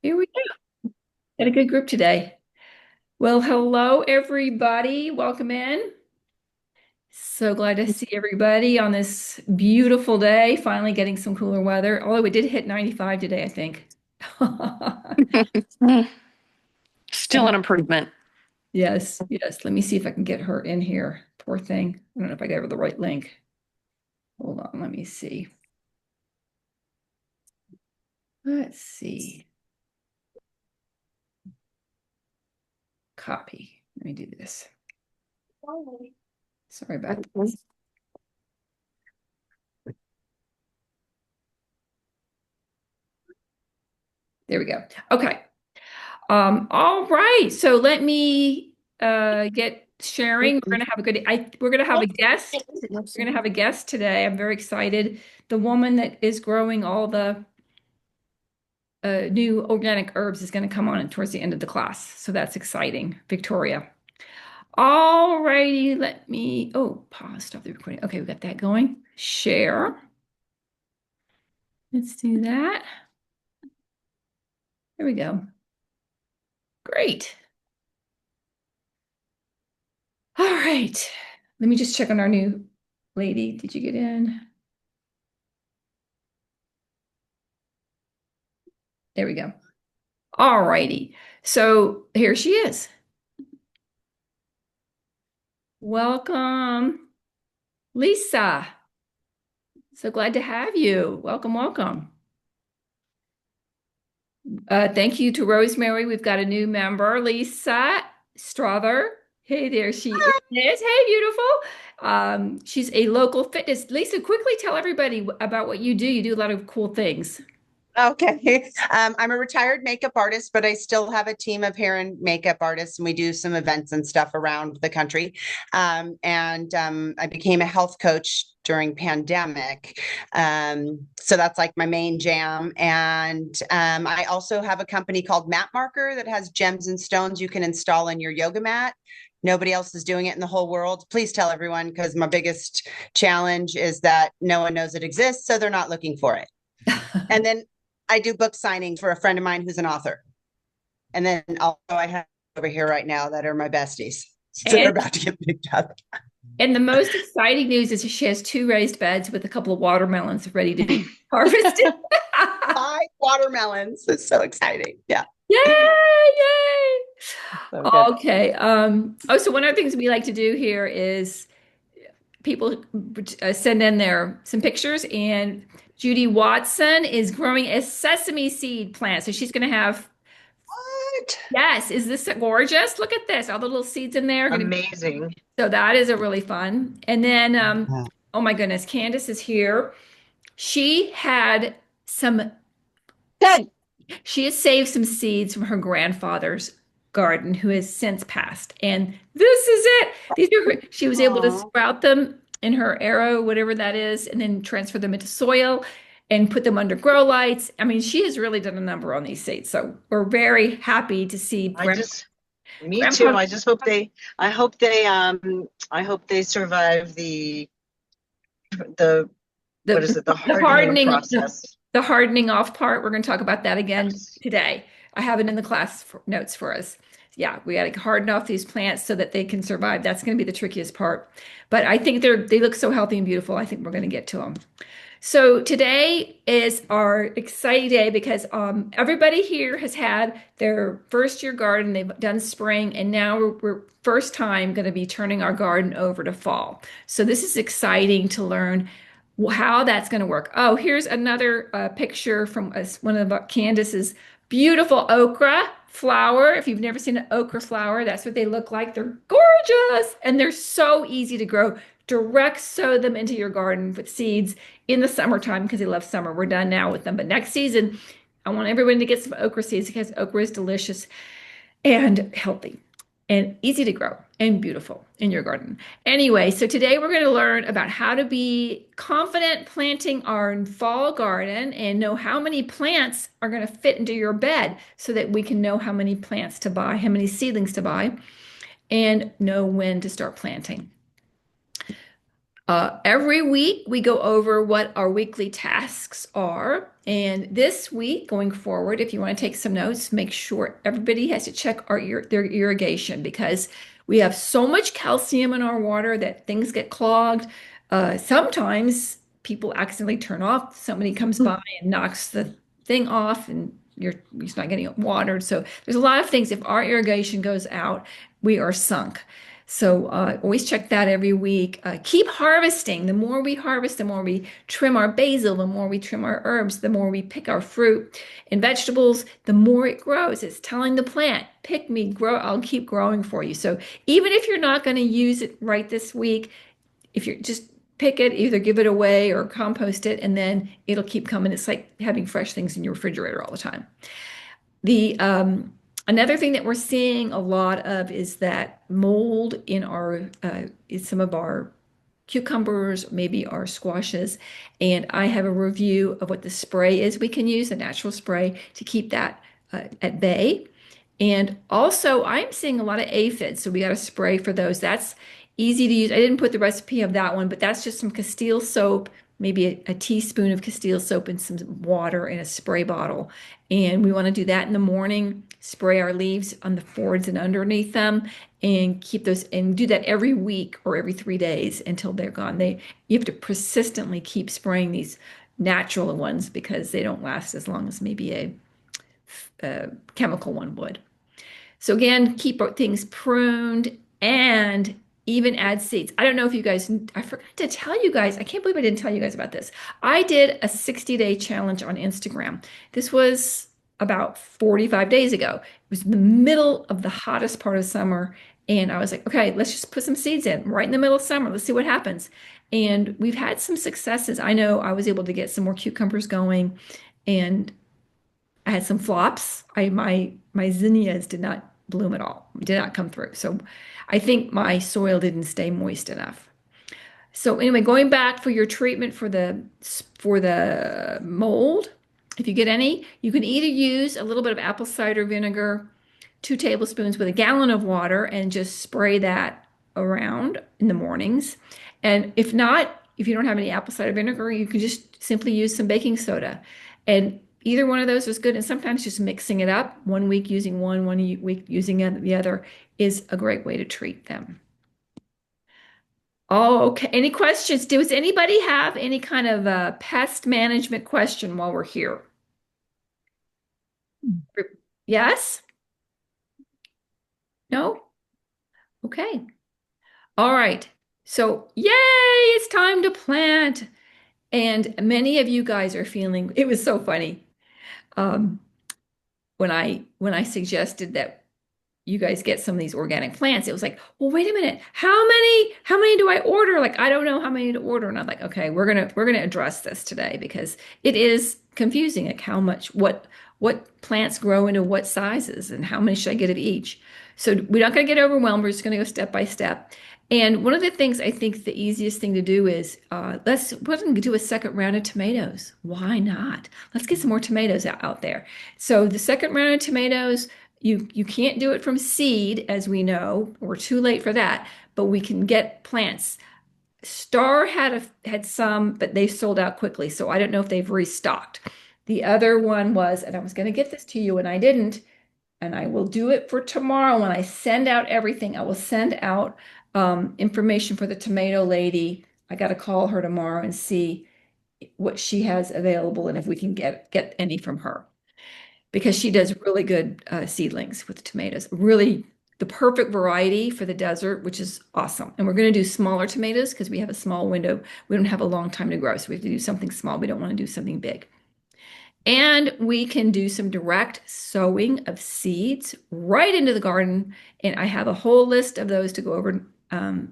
Here we go. Got a good group today. Well, hello, everybody. Welcome in. So glad to see everybody on this beautiful day. Finally getting some cooler weather. Although it did hit 95 today, I think. Mm. Still an improvement. Yes, yes. Let me see if I can get her in here. Poor thing. I don't know if I gave her the right link. Hold on, let me see. Let's see. Copy. Let me do this. Sorry about this. There we go. Okay. All right. So let me get sharing. We're gonna have a guest. We're gonna have a guest today. I'm very excited. The woman that is growing all the new organic herbs is gonna come on towards the end of the class. So that's exciting. Victoria. All righty. Pause, stop the recording. Okay, we got that going. Share. Let's do that. There we go. Great. All right. Let me just check on our new lady. Did you get in? There we go. All righty. So here she is. Welcome, Lisa. So glad to have you. Welcome, welcome. Thank you to Rosemary. We've got a new member, Lisa Strother. Hey, there she is. Hey, beautiful. She's a local fitness. Lisa, quickly tell everybody about what you do. You do a lot of cool things. Okay. I'm a retired makeup artist, but I still have a team of hair and makeup artists, and we do some events and stuff around the country. I became a health coach during pandemic. So that's like my main jam. I also have a company called Mat Marker that has gems and stones you can install in your yoga mat. Nobody else is doing it in the whole world. Please tell everyone, because my biggest challenge is that no one knows it exists, so they're not looking for it. And then I do book signings for a friend of mine who's an author. And then also I have over here right now that are my besties. So they're And about to get picked up. And the most exciting news is she has two raised beds with a couple of watermelons ready to be harvested. 5 watermelons. It's so exciting. Yeah. Yay! Yay! So good. Okay. So one of the things we like to do here is people send in their some pictures, and Judy Watson is growing a sesame seed plant. So she's going to have, What? yes, is this gorgeous? Look at this. All the little seeds in there are going to be, Amazing. so that is a really fun. And then, oh my goodness, Candace is here. She had some, Good. she has saved some seeds from her grandfather's garden, who has since passed. And this is it. She was able to Aw. sprout them in her arrow, whatever that is, and then transfer them into soil and put them under grow lights. I mean, she has really done a number on these seeds. So we're very happy to see I just, me too. grandpa, I hope they survive the, what is the it, the the hardening hardening process. the hardening off part. We're going to talk about that again Yes. today. I have it in the class notes for us. Yeah, we got to harden off these plants so that they can survive. That's going to be the trickiest part. But I think they look so healthy and beautiful. I think we're going to get to them. So today is our exciting day because everybody here has had their first year garden. They've done spring, and now we're first time going to be turning our garden over to fall. So this is exciting to learn how that's going to work. Oh, here's another picture from one of Candace's beautiful okra flower. If you've never seen an okra flower, that's what they look like. They're gorgeous and they're so easy to grow. Direct sow them into your garden with seeds in the summertime because they love summer. We're done now with them, but next season, I want everyone to get some okra seeds because okra is delicious and healthy and easy to grow and beautiful in your garden. Anyway, so today we're going to learn about how to be confident planting our fall garden and know how many plants are going to fit into your bed so that we can know how many plants to buy, how many seedlings to buy, and know when to start planting. Every week we go over what our weekly tasks are. And this week going forward, if you want to take some notes, make sure everybody has to check their irrigation because we have so much calcium in our water that things get clogged. Sometimes people accidentally turn off. Somebody comes by and knocks the thing off and you're just not getting it watered. So there's a lot of things. If our irrigation goes out, we are sunk. So always check that every week. Keep harvesting. The more we harvest, the more we trim our basil, the more we trim our herbs, the more we pick our fruit and vegetables, the more it grows. It's telling the plant, pick me, grow, I'll keep growing for you. So even if you're not going to use it right this week, if you're just pick it, either give it away or compost it, and then it'll keep coming. It's like having fresh things in your refrigerator all the time. The Another thing that we're seeing a lot of is that mold in some of our cucumbers, maybe our squashes. And I have a review of what the spray is we can use, a natural spray, to keep that at bay. And also, I'm seeing a lot of aphids, so we got a spray for those. That's easy to use. I didn't put the recipe of that one, but that's just some Castile soap, maybe a teaspoon of Castile soap and some water in a spray bottle. And we want to do that in the morning, spray our leaves on the forwards and underneath them, and keep those and do that every week or every 3 days until they're gone. You have to persistently keep spraying these natural ones because they don't last as long as maybe a chemical one would. So again, keep things pruned and even add seeds. I don't know if you guys, I forgot to tell you guys, I can't believe I didn't tell you guys about this. I did a 60-day challenge on Instagram. This was about 45 days ago. It was the middle of the hottest part of summer. And I was like, okay, let's just put some seeds in right in the middle of summer. Let's see what happens. And we've had some successes. I know I was able to get some more cucumbers going and I had some flops. My zinnias did not bloom at all, did not come through. So I think my soil didn't stay moist enough. So anyway, going back for your treatment for the mold, if you get any, you can either use a little bit of apple cider vinegar, 2 tablespoons with a gallon of water, and just spray that around in the mornings. And if not, if you don't have any apple cider vinegar, you can just simply use some baking soda. And either one of those is good. And sometimes just mixing it up, 1 week using one week using the other, is a great way to treat them. Oh, okay. Any questions? Does anybody have any kind of pest management question while we're here? Yes? No? Okay. All right. So, yay, it's time to plant. And many of you guys are feeling, it was so funny. Um, when I suggested that you guys get some of these organic plants, it was like, well, wait a minute, how many do I order? Like, I don't know how many to order. And I'm like, okay, we're gonna address this today because it is confusing, like what plants grow into what sizes and how many should I get of each. So we're not gonna get overwhelmed. We're just gonna go step by step. And one of the things I think the easiest thing to do is let's do a second round of tomatoes. Why not? Let's get some more tomatoes out there. So the second round of tomatoes, you can't do it from seed, as we know. We're too late for that, but we can get plants. Star had some, but they sold out quickly, so I don't know if they've restocked. The other one was, and I was going to get this to you, and I didn't, and I will do it for tomorrow when I send out everything. I will send out information for the tomato lady. I got to call her tomorrow and see what she has available and if we can get any from her because she does really good seedlings with tomatoes. Really the perfect variety for the desert, which is awesome. And we're going to do smaller tomatoes because we have a small window. We don't have a long time to grow, so we have to do something small. We don't want to do something big. And we can do some direct sowing of seeds right into the garden. And I have a whole list of those to go over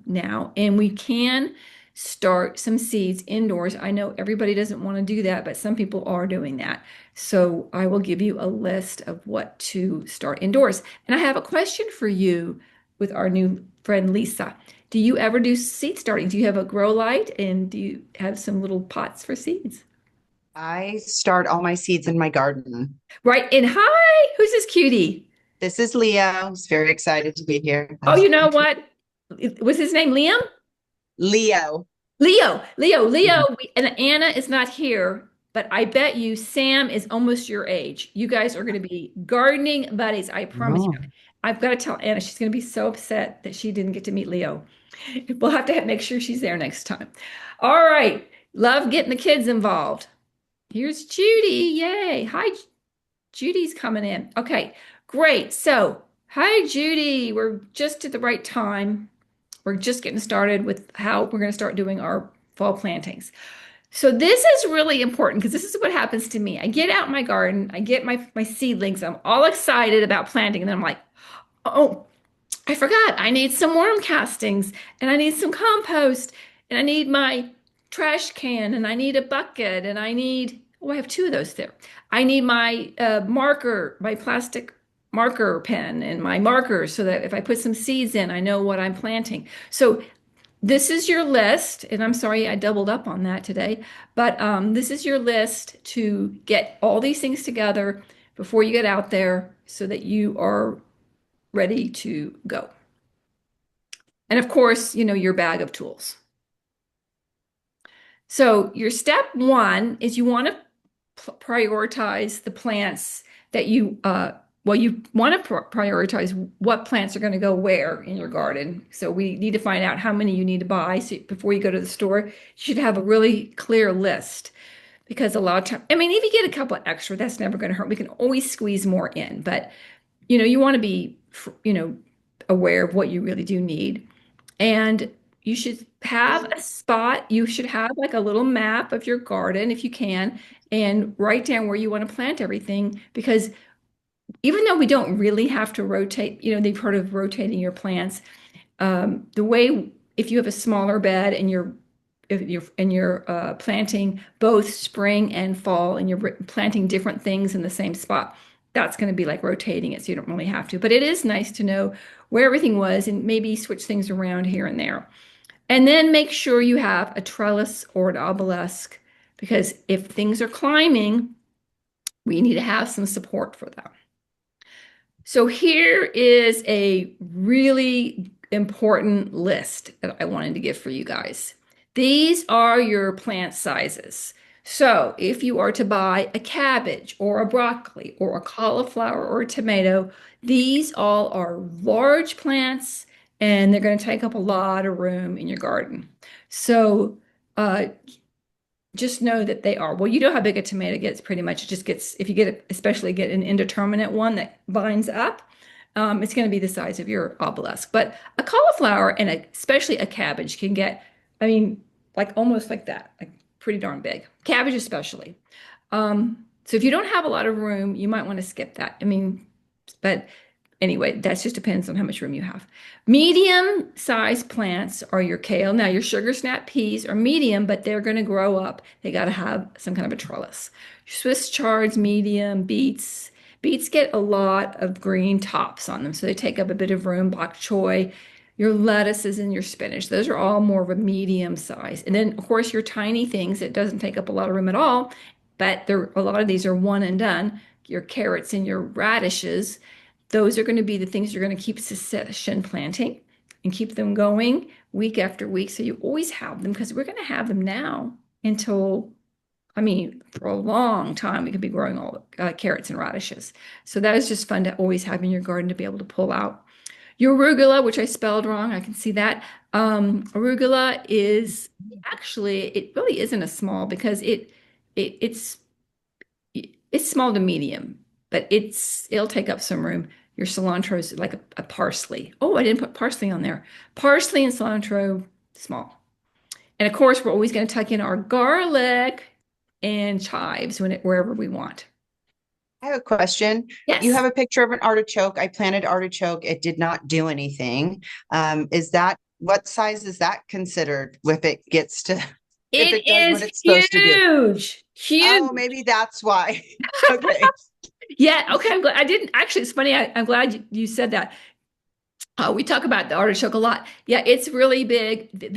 now. And we can start some seeds indoors. I know everybody doesn't want to do that, but some people are doing that. So I will give you a list of what to start indoors. And I have a question for you with our new friend, Lisa. Do you ever do seed starting? Do you have a grow light and do you have some little pots for seeds? I start all my seeds in my garden. Right. And hi, who's this cutie? This is Leo. He's very excited to be here. Oh, you know what? Was his name Liam? Leo. Leo, and Anna is not here, but I bet you Sam is almost your age. You guys are going to be gardening buddies. I promise you. Oh. I've got to tell Anna she's going to be so upset that she didn't get to meet Leo. We'll have to make sure she's there next time. All right. Love getting the kids involved. Here's Judy. Yay. Hi, Judy's coming in. Okay, great. So, hi, Judy. We're just at the right time. We're just getting started with how we're going to start doing our fall plantings. So this is really important because this is what happens to me. I get out in my garden, I get my seedlings, I'm all excited about planting, and then I'm like, oh, I forgot. I need some worm castings and I need some compost and I need my trash can and I need a bucket and I need, oh, I have two of those there. I need my marker, my plastic marker pen and my markers so that if I put some seeds in, I know what I'm planting. So this is your list, and I'm sorry I doubled up on that today, but this is your list to get all these things together before you get out there so that you are ready to go. And of course, your bag of tools. So your step one is you want to prioritize the plants that you want to prioritize what plants are going to go where in your garden. So we need to find out how many you need to buy. So before you go to the store, you should have a really clear list because a lot of time, I mean, if you get a couple of extra, that's never going to hurt. We can always squeeze more in, but you want to be, aware of what you really do need. And you should have a spot, you should have like a little map of your garden if you can, and write down where you want to plant everything. Because even though we don't really have to rotate, they've heard of rotating your plants. The way if you have a smaller bed and you're planting both spring and fall and you're planting different things in the same spot, that's going to be like rotating it, so you don't really have to. But it is nice to know where everything was and maybe switch things around here and there. And then make sure you have a trellis or an obelisk because if things are climbing, we need to have some support for them. So here is a really important list that I wanted to give for you guys. These are your plant sizes. So if you are to buy a cabbage or a broccoli or a cauliflower or a tomato, these all are large plants and they're going to take up a lot of room in your garden. So uh, just know that they are. Well, you know how big a tomato gets pretty much. It just gets, if you especially get an indeterminate one that binds up, it's going to be the size of your obelisk. But a cauliflower and especially a cabbage can get, I mean, like almost like that, like pretty darn big. Cabbage especially. So if you don't have a lot of room, you might want to skip that. I mean, but anyway, that just depends on how much room you have. Medium-sized plants are your kale. Now, your sugar snap peas are medium, but they're going to grow up. They got to have some kind of a trellis. Swiss chards, medium. Beets. Beets get a lot of green tops on them, so they take up a bit of room. Bok choy, your lettuces and your spinach. Those are all more of a medium size. And then, of course, your tiny things, it doesn't take up a lot of room at all, but a lot of these are one and done. Your carrots and your radishes, those are going to be the things you're going to keep succession planting and keep them going week after week. So you always have them because we're going to have them now until, I mean, for a long time, we could be growing all carrots and radishes. So that is just fun to always have in your garden to be able to pull out. Your arugula, which I spelled wrong, I can see that. Arugula is actually, it really isn't a small because it's small to medium, but it'll take up some room. Your cilantro is like a parsley. Oh, I didn't put parsley on there. Parsley and cilantro, small. And of course, we're always going to tuck in our garlic and chives wherever we want. I have a question. Yes. You have a picture of an artichoke. I planted artichoke. It did not do anything. What size is that considered if it gets to, if it does what it's supposed to do? Huge. Oh, maybe that's why. Okay. Yeah. Okay. I'm glad I didn't actually. It's funny. I'm glad you said that. We talk about the artichoke a lot. Yeah, it's really big. And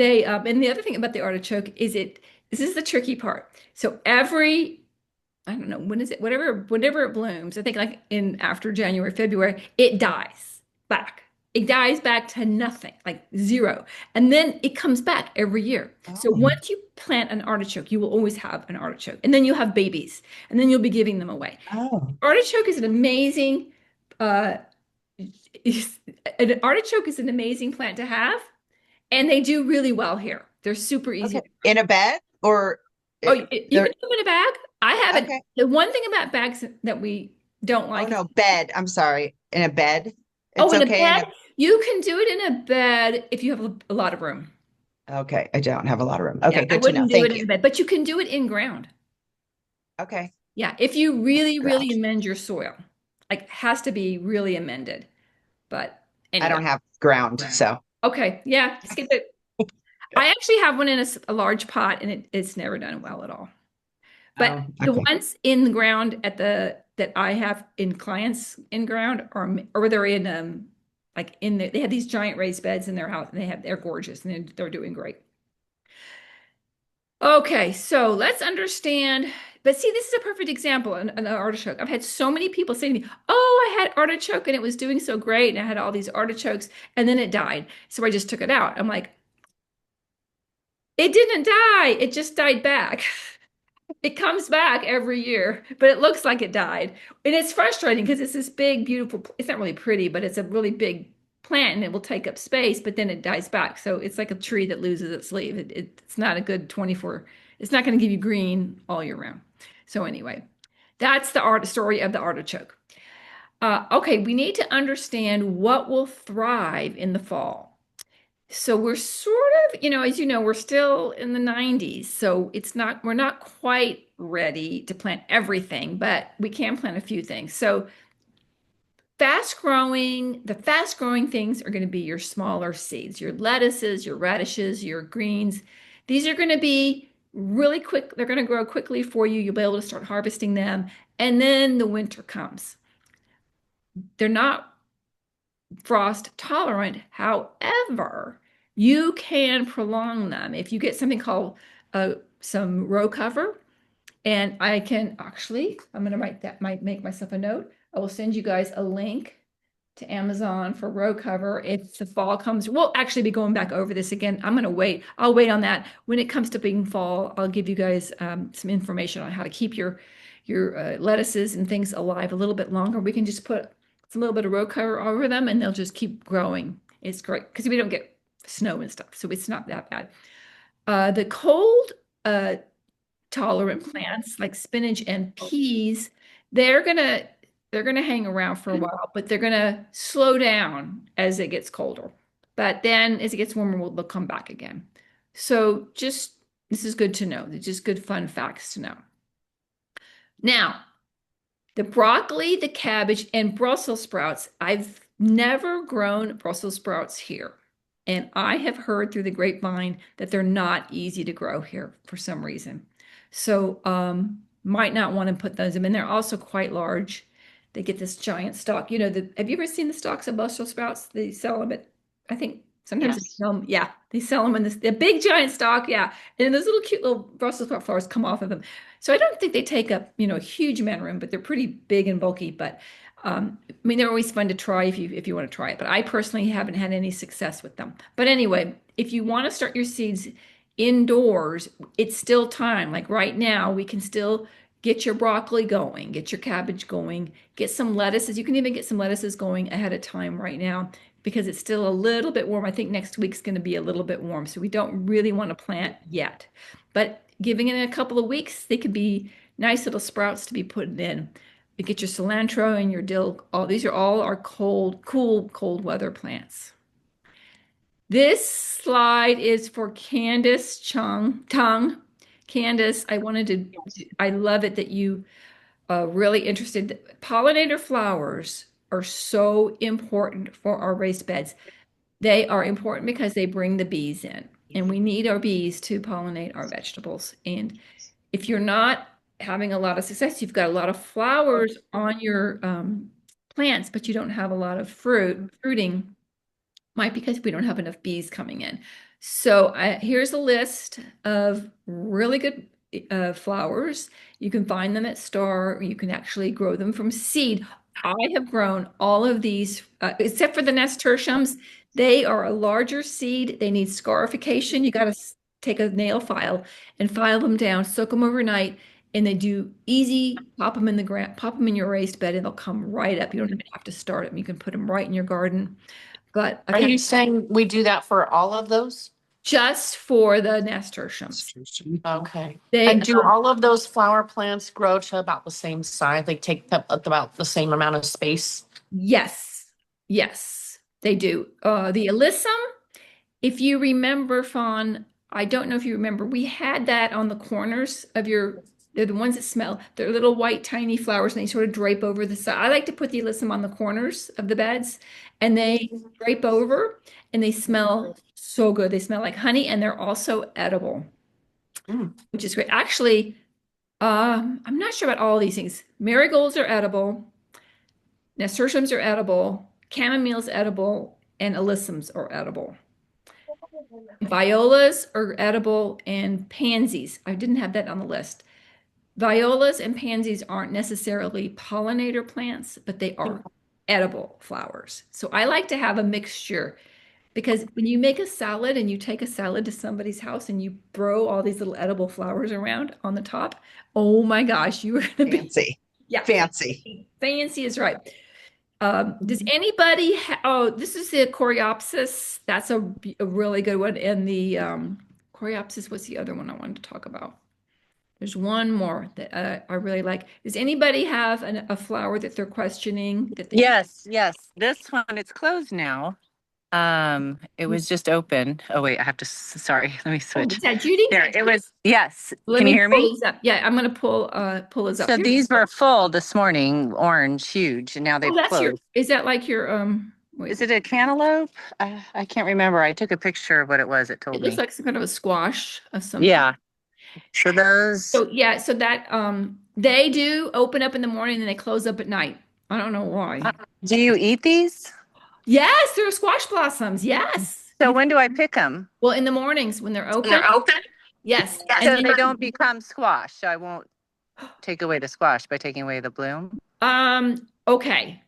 the other thing about the artichoke is this is the tricky part. So I don't know, when is it? Whenever it blooms, I think like in after January, February, it dies back. it dies back to nothing, like zero. And then it comes back every year. So Oh, once you plant an artichoke, you will always have an artichoke. And then you'll have babies, and then you'll be giving them away. oh, Artichoke is an amazing, uh, an artichoke is an amazing plant to have, and they do really well here. They're super easy. okay. In a bed or Oh, it, you they're can do them in a bag. I haven't. okay. The one thing about bags that we don't Oh like is, no, bed. I'm sorry. In a bed. oh, It's in a okay in bed, a you can do it in a bed if you have a lot of room. okay. I don't have a lot of room. Yeah, Okay, I good to know. wouldn't do it Thank in you. a bed, but you can do it in ground. Okay. Yeah, if you really, really Ground. amend your soil, like has to be really amended. But I anyway, don't have ground, so okay, yeah, skip it. I actually have one in a large pot, and it's never done well at all. But oh, the okay. ones in the ground at the that I have in clients in ground, or they're in like in the, they have these giant raised beds in their house, and they're gorgeous, and they're doing great. Okay, so let's understand. But see, this is a perfect example, an artichoke. I've had so many people say to me, "Oh, I had artichoke and it was doing so great, and I had all these artichokes, and then it died, so I just took it out." I'm like, it didn't die; it just died back. It comes back every year, but it looks like it died. And it's frustrating because it's this big, beautiful, it's not really pretty, but it's a really big plant and it will take up space, but then it dies back. So it's like a tree that loses its leaf. It's not a good 24, it's not going to give you green all year round. So anyway, that's the art story of the artichoke. Okay, we need to understand what will thrive in the fall. So we're sort of, as you know, we're still in the 90s. So we're not quite ready to plant everything, but we can plant a few things. So the fast growing things are going to be your smaller seeds, your lettuces, your radishes, your greens. These are going to be really quick. They're going to grow quickly for you. You'll be able to start harvesting them. And then the winter comes. They're not frost tolerant. However, you can prolong them if you get something called some row cover. And I can actually, I'm going to write that, might make myself a note. I will send you guys a link to Amazon for row cover. If the fall comes, we'll actually be going back over this again. I'm going to wait. I'll wait on that. When it comes to being fall, I'll give you guys some information on how to keep your lettuces and things alive a little bit longer. We can just put a little bit of row cover over them and they'll just keep growing. It's great because we don't get snow and stuff, so it's not that bad. The cold tolerant plants like spinach and peas, they're gonna they're gonna hang around for a while, but they're gonna slow down as it gets colder. But then as it gets warmer, they'll come back again. So just this is good to know. It's just good fun facts to know. Now, the broccoli, the cabbage, and Brussels sprouts. I've never grown Brussels sprouts here. And I have heard through the grapevine that they're not easy to grow here for some reason. So might not want to put those in. And they're also quite large. They get this giant stalk. Have you ever seen the stalks of Brussels sprouts? They sell them at, I think sometimes they Yes. sell them, yeah, they sell them in this the big giant stalk, yeah. And then those little cute little Brussels sprout flowers come off of them. So I don't think they take up, a huge amount of room, but they're pretty big and bulky. But I mean, they're always fun to try if you want to try it. But I personally haven't had any success with them. But anyway, if you want to start your seeds indoors, it's still time. Like right now, we can still get your broccoli going, get your cabbage going, get some lettuces. You can even get some lettuces going ahead of time right now because it's still a little bit warm. I think next week's going to be a little bit warm, so we don't really want to plant yet. But giving it a couple of weeks, they could be nice little sprouts to be put in. You get your cilantro and your dill. All these are all our cool, cold weather plants. This slide is for Candace Tongue. Candace, I love it that you really interested. Pollinator flowers are so important for our raised beds. They are important because they bring the bees in, and we need our bees to pollinate our vegetables. And if you're not having a lot of success, you've got a lot of flowers on your plants, but you don't have a lot of fruiting, might be because we don't have enough bees coming in. So here's a list of really good flowers. You can find them at Star. You can actually grow them from seed. I have grown all of these, except for the nasturtiums. They are a larger seed. They need scarification. You got to take a nail file and file them down, soak them overnight, and they do easy. Pop them in the ground, pop them in your raised bed, and they'll come right up. You don't even have to start them. You can put them right in your garden. But I've Are had you saying we do that for all of those? just for the nasturtiums. Okay. They, And do all of those flower plants grow to about the same size? They take up about the same amount of space? yes, yes, they do. The alyssum, if you remember, Fawn, I don't know if you remember, we had that on the corners of they're the ones that smell. They're little white tiny flowers and they sort of drape over the side. I like to put the alyssum on the corners of the beds and they drape over and they smell so good. They smell like honey and they're also edible, which is great. Actually, I'm not sure about all these things. Marigolds are edible, nasturtiums are edible, chamomile's edible, and alyssums are edible. Violas are edible and pansies. I didn't have that on the list. Violas and pansies aren't necessarily pollinator plants, but they are edible flowers. So I like to have a mixture because when you make a salad and you take a salad to somebody's house and you throw all these little edible flowers around on the top, oh my gosh, you are going to be Fancy. yeah, Fancy. fancy is right. Does anybody oh, this is the Coreopsis. That's a really good one. And the Coreopsis, what's the other one I wanted to talk about? There's one more that I really like. Does anybody have a flower that they're questioning that they Yes, yes. This one, it's closed now. It was just open. Oh wait, I have to, sorry, let me Oh, switch. is that Judy? There, it was, yes. Let Can me you hear pull me? these up. Yeah, I'm gonna pull this up. So Here. these were full this morning, orange, huge, and now Oh, they've that's your, closed. is that like your wait, Is it a cantaloupe? I can't remember. I took a picture of what it was. It it told looks me. like some kind of a squash of some Yeah. So those, So yeah, so that they do open up in the morning and they close up at night. I don't know why. do you eat these? Yes, they're squash blossoms. Yes. So when do I pick them? Well, in the mornings when they're open. open? Yes. So And they then don't become squash. So I won't take away the squash by taking away the bloom. okay.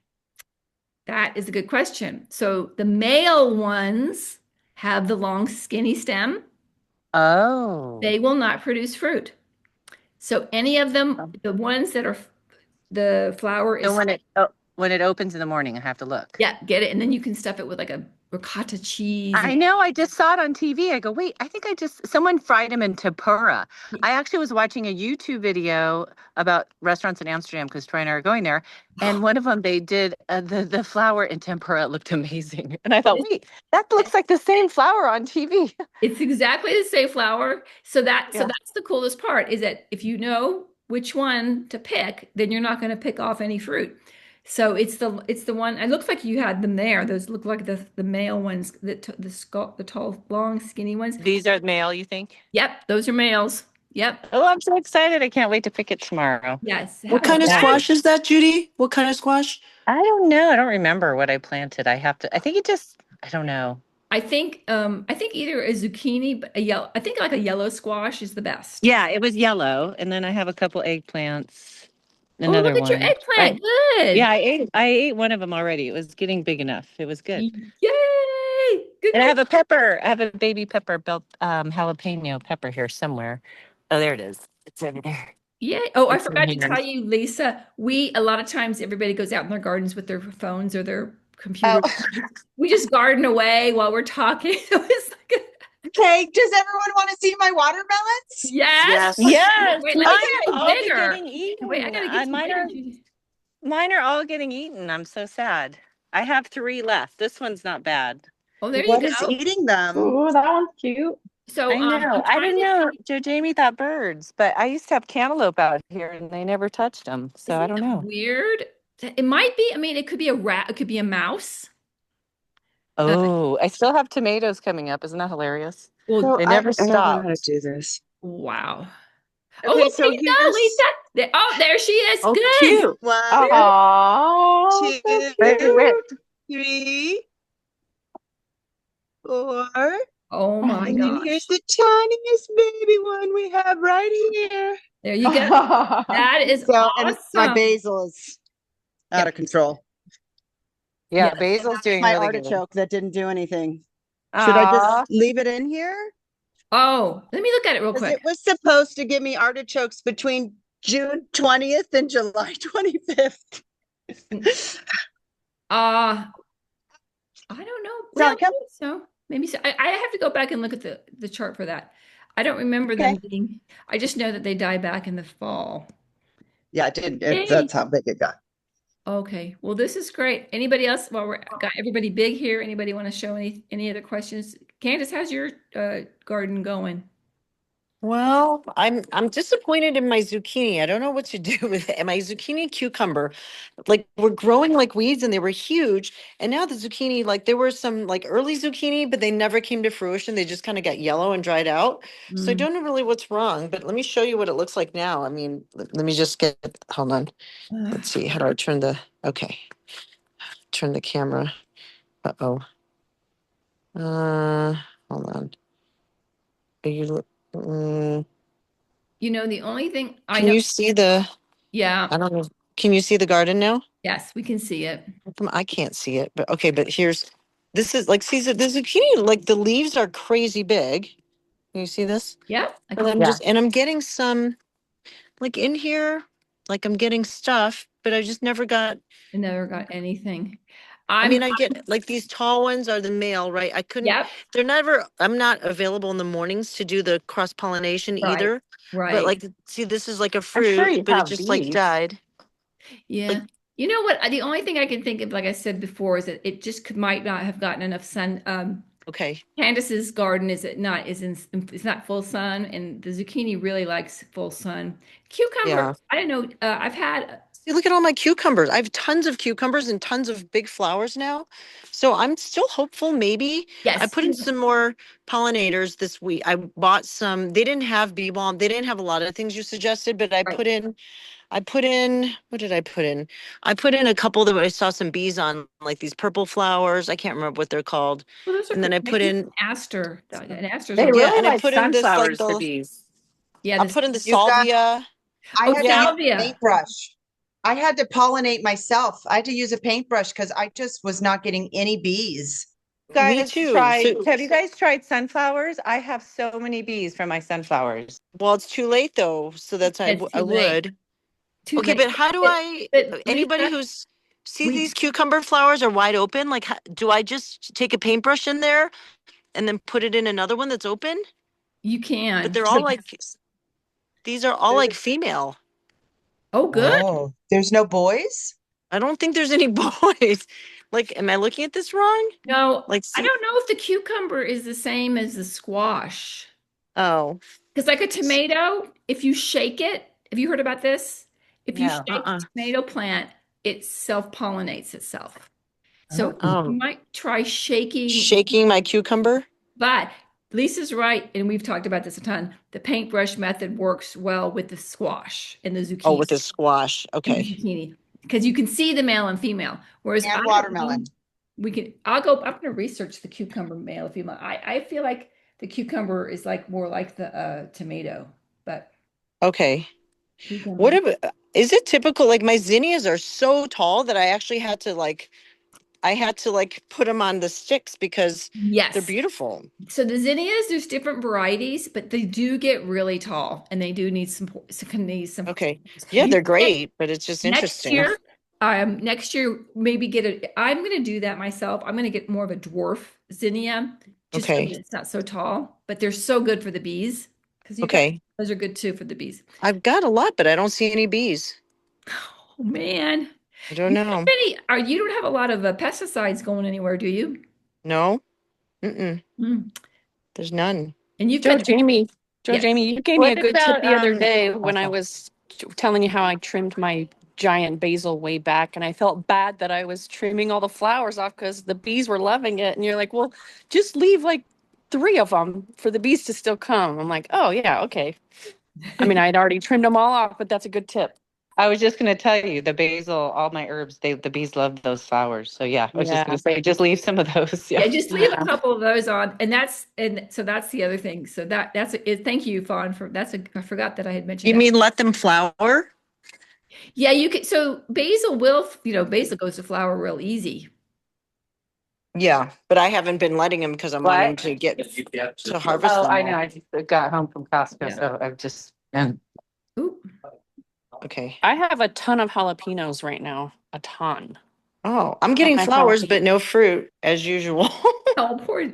That is a good question. So the male ones have the long skinny stem. Oh. They will not produce fruit. So any of them, the ones that are the flower is So when it opens in the morning, I have to look. yeah, get it, and then you can stuff it with like a ricotta cheese. I know. I just saw it on TV. I go, wait, I think someone fried them in tempura. I actually was watching a YouTube video about restaurants in Amsterdam because Troy and I are going there. And one of them, they did the flour in tempura. It looked amazing. And I thought, wait, that looks like the same flour on TV. It's exactly the same flower. So Yeah. that's the coolest part is that if you know which one to pick, then you're not going to pick off any fruit. So it's the one. It looks like you had them there. Those look like the male ones, the tall, long, skinny ones. These are male, you think? Yep, those are males. Yep. Oh, I'm so excited. I can't wait to pick it tomorrow. Yes. What kind of squash is that, Judy? What kind of squash? I don't know. I don't remember what I planted. I think I don't know. I think either a zucchini, but a yellow. I think like a yellow squash is the best. Yeah, it was yellow. And then I have a couple eggplants. Oh, Another look at your one. eggplant. Good. Yeah, I ate one of them already. It was getting big enough. It was good. Yay. Good. And I have a pepper. I have a baby pepper built jalapeno pepper here somewhere. Oh, there it is. It's over there. Yeah. Oh, I It's in forgot to here. tell you, Lisa, a lot of times everybody goes out in their gardens with their phones or their computer. Oh. We just garden away while we're talking. It's like Okay, does everyone want to see my watermelons? yes. Yes. Wait, Mine let me are get all some bigger. getting eaten. Wait, I gotta get some mine bigger. are all getting eaten. I'm so sad. I have 3 left. This one's not bad. Oh, there What you is go. eating them? Ooh, that one's cute. So I know. I'm I trying didn't to know. Joe Jamie thought birds, but I used to have cantaloupe out here and they never touched them. So I Isn't don't that know. weird? It might be. I mean, it could be a rat. It could be a mouse. Oh, I still have tomatoes coming up. Isn't that hilarious? Well, So They never I don't know how to stop. do this. wow. Okay, Oh, so there you go, here's Lisa. Oh, there she is. Oh, Good. cute. one, Oh, two, Wait. 3, 4, Oh my and then gosh. here's the tiniest baby one we have right here. There you go. That is So, and my awesome. basil is out of control. Yeah, Yes. basil's doing My really good. artichoke that didn't do anything. Should I just Aw. leave it in here? Oh, let me look at it real Because quick. it was supposed to give me artichokes between June 20th and July 25th. I don't know. So I Well, kept- maybe so. Maybe so. I have to go back and look at the chart for that. I don't remember them Okay. being, I just know that they die back in the fall. Yeah, it did. Yay. That's how big it got. Okay. Well, this is great. Anybody else? Well, we're got everybody big here. Anybody want to show any other questions? Candace, how's your garden going? Well, I'm disappointed in my zucchini. I don't know what to do with it. And my zucchini and cucumber, like were growing like weeds and they were huge. And now the zucchini, like there were some like early zucchini, but they never came to fruition. They just kind of got yellow and dried out. So I Mm. don't know really what's wrong, but let me show you what it looks like now. I mean, let me just get, hold on. Let's see. How do I turn okay. Turn the camera. Uh-oh. Hold on. Are you, You know, the only thing I can know, you see yeah, I don't know. Can you see the garden now? yes, we can see it. I can't see it, but okay, but this is like, see, the zucchini, like the leaves are crazy big. Can you see this? Yeah, I And can, and I'm getting some, like in here, like I'm getting stuff, but I just never got, I never got anything. I mean, I get like these tall ones are the male, right? I couldn't, Yep, I'm not available in the mornings to do the cross pollination right, either. But right. like, see, this is like a I'm sure fruit, you but it have just like bees. died. Yeah. You know what? The only thing I can think of, like I said before, is that it just might not have gotten enough sun. Okay. Candace's garden it's not full sun, and the zucchini really likes full sun. Cucumber, Yeah. I don't know. I've had See, look at all my cucumbers. I have tons of cucumbers and tons of big flowers now. So I'm still hopeful. Maybe I yes, put in some more pollinators this week. I bought some, they didn't have bee balm. They didn't have a lot of things you suggested, but right. what did I put in? I put in a couple that I saw some bees on, like these purple flowers. I can't remember what they're called. Well, those are And then pretty. I put Maybe in, aster. And asters They are yeah, really and I like put in this, like sunflowers, the the, bees. yeah. I put in the You got- salvia. I Oh, had to use a salvia. paintbrush. I had to pollinate myself. I had to use a paintbrush because I just was not getting any bees. Me Guys, too. have you guys tried sunflowers? I have so many bees from my sunflowers. Well, it's too late though. So that's, It's I too late. would. Too Okay, late. but how do I, But anybody Lisa, who's, see we these cucumber flowers are wide open, like, do I just take a paintbrush in there and then put it in another one that's open? you But can. they're all like, these are all like female. Oh, good. Oh, there's no boys? I don't think there's any boys. Like, am I looking at this wrong? No, Like, I see, don't know if the cucumber is the same as the squash. oh, Because like a tomato, if you shake it, have you heard about this? If you No. shake a tomato plant, it self-pollinates itself. So Oh. you might try shaking, shaking my cucumber. but Lisa's right, and we've talked about this a ton. The paintbrush method works well with the squash and the Oh, zucchini with the squash. and the Okay. zucchini. Because you can see the male and female. Whereas I And don't watermelon. know, I'm gonna research the cucumber male and female. I feel like the cucumber is like more like the tomato, but Okay. cucumber. What about, is it typical? Like my zinnias are so tall that I actually had to like, put them on the sticks because they're Yes. beautiful. So the zinnias, there's different varieties, but they do get really tall, and they do need some. Okay. Yeah, You they're can- great, but it's just Next interesting. year, next year maybe I'm gonna do that myself. I'm gonna get more of a dwarf zinnia, just so Okay. that it's not so tall. But they're so good for the bees because Okay. those are good too for the bees. I've got a lot, but I don't see any bees. Oh man, I don't know. you don't have a lot of pesticides going anywhere, do you? No. Mm-mm. Hmm. There's none. And you've Joe got Jamie, Joe yes. Jamie, you gave me a What good tip about, the other day when I awesome. was telling you how I trimmed my giant basil way back, and I felt bad that I was trimming all the flowers off because the bees were loving it. And you're like, well, just leave like 3 of them for the bees to still come. I'm like, oh yeah, okay. I mean, I'd already trimmed them all off, but that's a good tip. I was just going to tell you the basil, all my herbs, the bees love those flowers. So yeah, I was just Yeah. going to say, just leave some of those. Yeah, Yeah. just leave a couple of those on, and so that's the other thing. So that's it. Thank you, Fawn, for I forgot that I had mentioned You that. mean let them flower? Yeah, you can. So basil will, basil goes to flower real easy. Yeah, but I haven't been letting him because I'm wanting What? to get to harvest Oh, them I know. all. I just got home from Costco, Yeah. so I've just been. Ooh. Okay. I have a ton of jalapenos right now. A ton. Oh, I'm On getting my flowers, but jalapeno. no fruit as usual. Oh, poor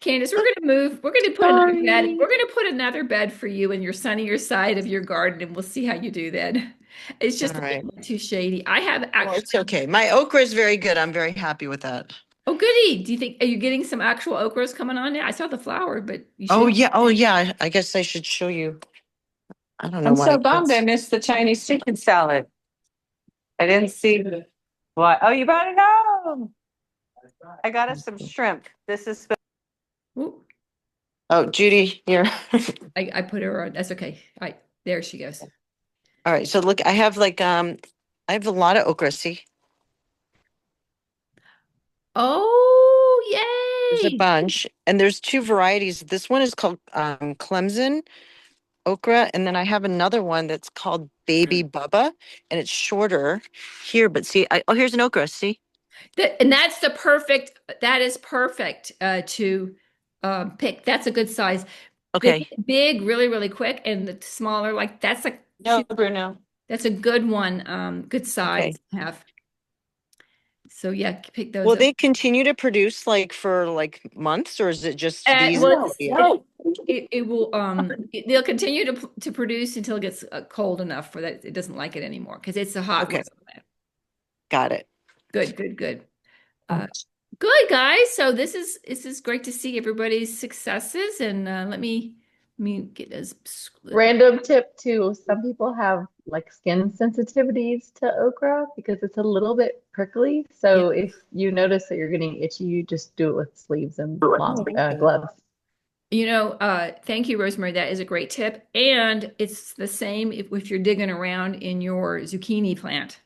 Candace. We're gonna move. We're gonna put another bed. We're gonna put another bed for you in your sunnier side of your garden, and we'll see how you do then. It's All just a right. little too shady. I have Well, actually. it's okay. My okra is very good. I'm very happy with that. Oh, goody. Do you think are you getting some actual okras coming on now? I saw the flower, but you Oh should. yeah. Oh yeah. I guess I should show you. I don't know I'm why so bummed I it's. missed the Chinese chicken salad. I didn't see what. Oh, you brought it home. I got us some shrimp. This is Ooh, Oh, Judy, here. I put her on. That's okay. There she goes. All right. So look, I have a lot of okra. See, Oh, there's a yay. bunch, and there's two varieties. This one is called Clemson okra, and then I have another one that's called Baby Bubba, and it's shorter here. But see, oh, here's an okra. See? And that's that is perfect to pick. That's a good size. Big, Okay. big, really, really quick, and the smaller, like that's like no, Bruno. that's a good one, good size Okay. to have. So yeah, pick those Will up. they continue to produce like for like months, or is it just these? Well, Yeah. it will they'll continue to produce until it gets cold enough for that it doesn't like it anymore because it's a hot Okay. weather plant. Got it. Good, good, good. Uh, Good guys. So this is great to see everybody's successes, and let me get as Random tip too, some people have like skin sensitivities to okra because it's a little bit prickly. yeah. So if you notice that you're getting itchy, you just do it with sleeves and long Okay. gloves. Thank you, Rosemary. That is a great tip, and it's the same if you're digging around in your zucchini plant.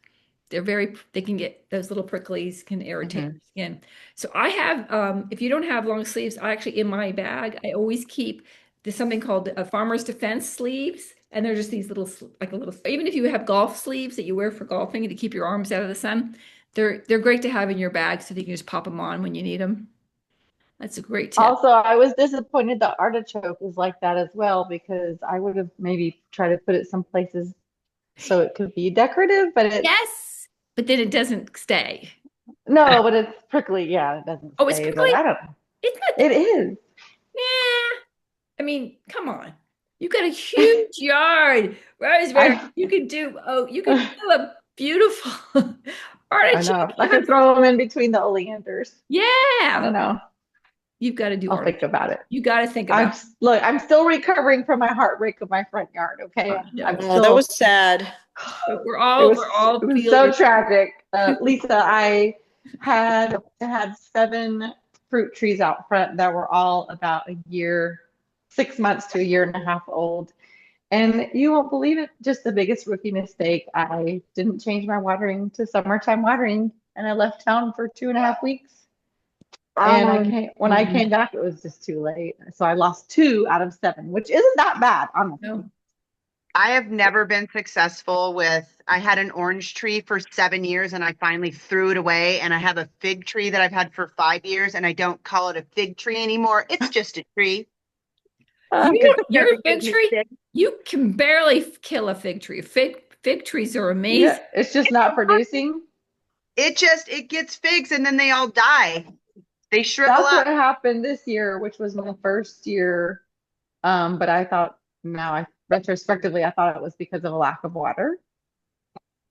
They can get those little pricklies can irritate Mhm. your skin. So I have, if you don't have long sleeves, I actually in my bag, I always keep there's something called a Farmer's Defense sleeves. And they're just these little, like a little, even if you have golf sleeves that you wear for golfing to keep your arms out of the sun, they're great to have in your bag so that you can just pop them on when you need them. That's a great tip. Also, I was disappointed the artichoke is like that as well because I would have maybe tried to put it some places so it could be decorative, but it's Yes, but then it doesn't stay. no, but it's prickly. Yeah, it doesn't Oh, it's stay, but prickly? I don't know. It's not It that, is. yeah. I mean, come on. You got a huge yard, Rosemary. I You can do a beautiful I artichoke. know. I could throw them in between the oleanders. I Yeah. don't know. You've got to do I'll think artichoke. about it. You got to think about Look, I'm still recovering from my heartbreak of my front yard. Okay, I'm no. Oh, that still. was sad. But It was we're it all was feel so your tragic. Lisa, I had 7 fruit trees out front that were all about a year, 6 months to a year and a half old. And you won't believe it, just the biggest rookie mistake. I didn't change my watering to summertime watering, and I left town for 2.5 weeks. And when I came back, it was just too late. So I lost 2 out of 7, which isn't that bad, honestly. no. I have never been successful with, I had an orange tree for 7 years and I finally threw it away. And I have a fig tree that I've had for 5 years and I don't call it a fig tree anymore. It's just a tree. Because Your fig tree, you can barely kill a fig tree. Fig trees are Yeah, amazing. it's just not producing. it gets figs and then they all die. They shrivel That's what up. happened this year, which was my first year. But I thought now I retrospectively I thought it was because of a lack of water.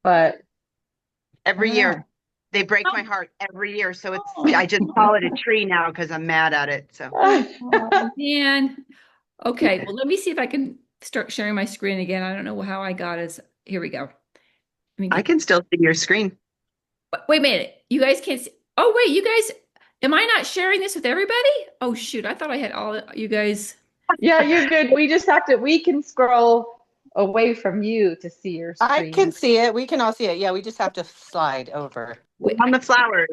But I Every don't year. know. They break my Oh, heart every year. So I just call it a tree now because I'm mad at it. So oh, man. Okay, well, let me see if I can start sharing my screen again. I don't know how I got us. Here we go. Let me I get. can still see your screen. Wait a minute. You guys can't see. Oh, wait, you guys. Am I not sharing this with everybody? Oh, shoot. I thought I had all you guys. Yeah, you're good. We can scroll away from you to see your I can screen. see it. We can all see it. Yeah, we just have to slide over. Wait, On the flowers.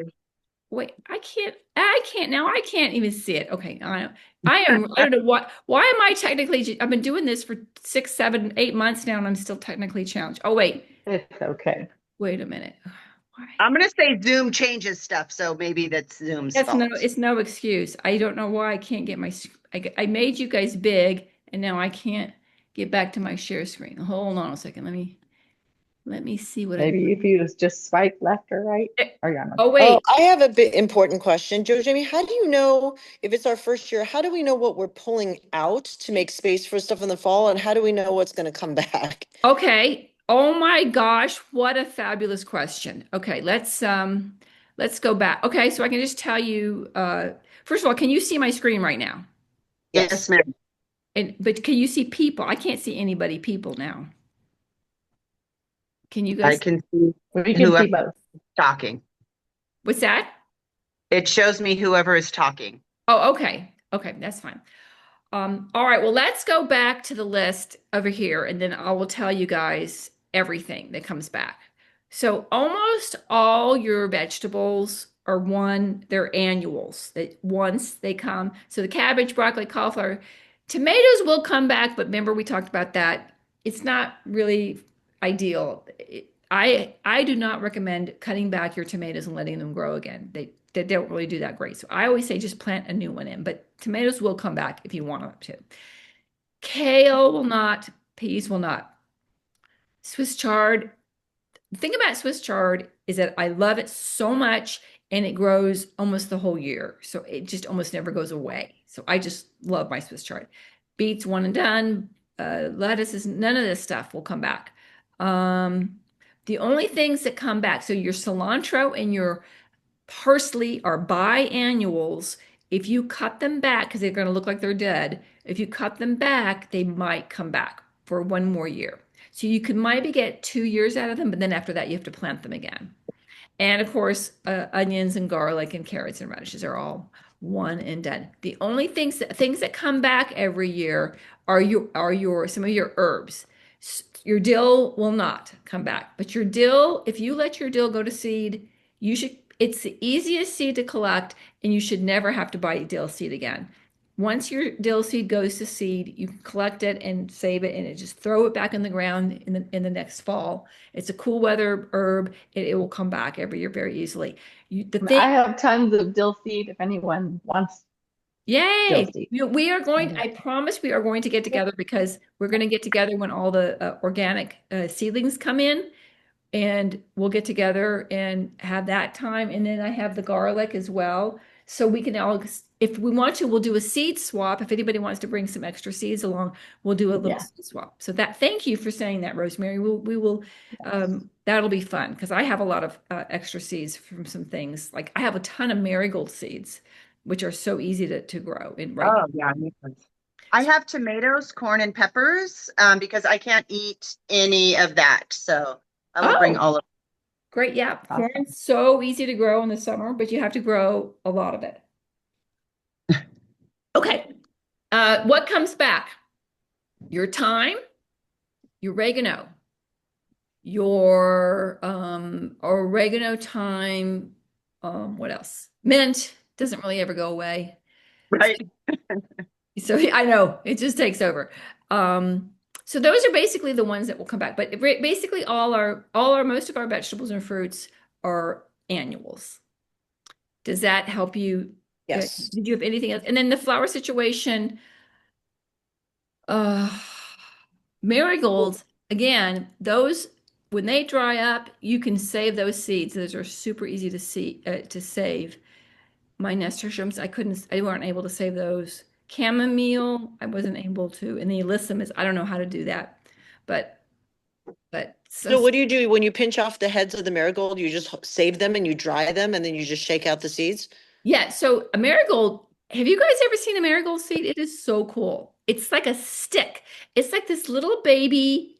I can't. I can't now. I can't even see it. Okay. I am. I don't know what. Why am I technically? I've been doing this for 6, 7, 8 months now, and I'm still technically challenged. Oh, wait. It's okay. Wait a minute. Why? I'm gonna say Zoom changes stuff, so maybe that's Zoom's That's no, fault. it's no excuse. I don't know why I can't get I made you guys big and now I can't get back to my share screen. Hold on a second. Let me see what Maybe if you just swipe left or right, or you're on. Oh, Oh, wait. I have a bit important question. Joe Jamie, how do you know if it's our first year? How do we know what we're pulling out to make space for stuff in the fall? And how do we know what's going to come back? Okay. Oh my gosh, what a fabulous question. Okay, let's go back. Okay, so I can just tell you first of all, can you see my screen right now? Yes, ma'am. But can you see people? I can't see anybody people now. Can you I guys can see We can see whoever both. is talking. what's that? It shows me whoever is talking. Oh, okay. Okay, that's fine. All right, well, let's go back to the list over here, and then I will tell you guys everything that comes back. So almost all your vegetables are they're annuals. That once they come, so the cabbage, broccoli, cauliflower, tomatoes will come back, but remember we talked about that. It's not really ideal. I do not recommend cutting back your tomatoes and letting them grow again. They don't really do that great. So I always say just plant a new one in, but tomatoes will come back if you want them to. Kale will not, peas will not. Swiss chard. The thing about Swiss chard is that I love it so much and it grows almost the whole year. So it just almost never goes away. So I just love my Swiss chard. Beets, one and done. Lettuces, none of this stuff will come back. The only things that come back, so your cilantro and your parsley are biannuals. If you cut them back, because they're going to look like they're dead, if you cut them back, they might come back for one more year. So you could maybe get 2 years out of them, but then after that, you have to plant them again. And of course, onions and garlic and carrots and radishes are all one and done. The only things that come back every year are your some of your herbs. Your dill will not come back, but your dill, if you let your dill go to seed, it's the easiest seed to collect, and you should never have to buy dill seed again. Once your dill seed goes to seed, you can collect it and save it, and just throw it back in the ground in the next fall. It's a cool weather herb. It will come back every year very easily. The thing, I have tons of dill seed if anyone wants dill yay! seed. We are going. I promise we are going to get together because we're going to get together when all the organic seedlings come in, and we'll get together and have that time. And then I have the garlic as well. So we can all, if we want to, we'll do a seed swap. If anybody wants to bring some extra seeds along, we'll do a little Yeah. seed swap. So thank you for saying that, Rosemary. We will, Yes. that'll be fun because I have a lot of extra seeds from some things. Like I have a ton of marigold seeds, which are so easy to grow in right now. Oh, yeah. I have tomatoes, corn, and peppers because I can't eat any of that. So I will bring Oh, all of great. Yeah. Awesome. Corn's so easy to grow in the summer, but you have to grow a lot of it. Okay. What comes back? Your thyme, your oregano, your oregano, thyme, what else? Mint doesn't really ever go away. right. So I know it just takes over. So those are basically the ones that will come back. But basically all our most of our vegetables and fruits are annuals. Does that help you? Yes. Did you have anything else? And then the flower situation, uh, marigolds, again, those when they dry up, you can save those seeds. Those are super easy to save. My nasturtiums, I weren't able to save those. Chamomile, I wasn't able to. And the alyssum I don't know how to do that. But So what do you do when you pinch off the heads of the marigold? You just save them and you dry them and then you just shake out the seeds? yeah, so a marigold, have you guys ever seen a marigold seed? It is so cool. It's like a stick. It's like this little baby,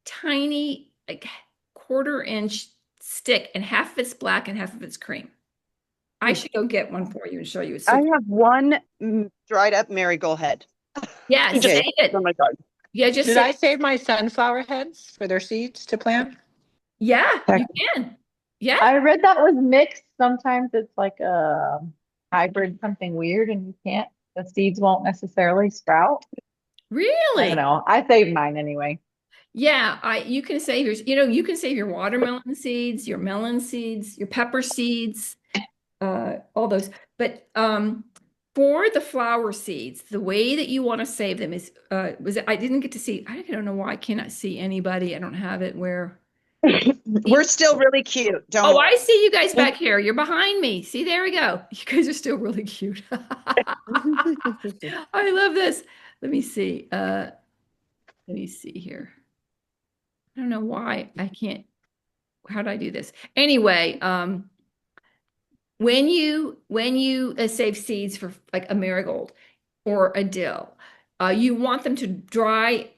tiny, like quarter-inch stick, and half of it's black and half of it's cream. I should go get one for you and show you. It's so I have one dried up marigold head. yeah, Okay. save it. Oh my God. Yeah, just Did save I save my sunflower heads for their seeds to plant? Yeah, you can. Yeah, I read that was mixed. Sometimes it's like a hybrid, something weird, and the seeds won't necessarily sprout. I really. don't know. I saved mine anyway. Yeah, you can save you can save your watermelon seeds, your melon seeds, your pepper seeds, all those. But for the flower seeds, the way that you want to save them is I didn't get to see, I don't know why I cannot see anybody. I don't have it where. We're still really cute. Don't Oh, worry. I see you guys back here. You're behind me. See, there we go. You guys are still really cute. I love this. Let me see. Let me see here. I don't know why I can't. How do I do this? Anyway, when you save seeds for like a marigold or a dill, you want them to dry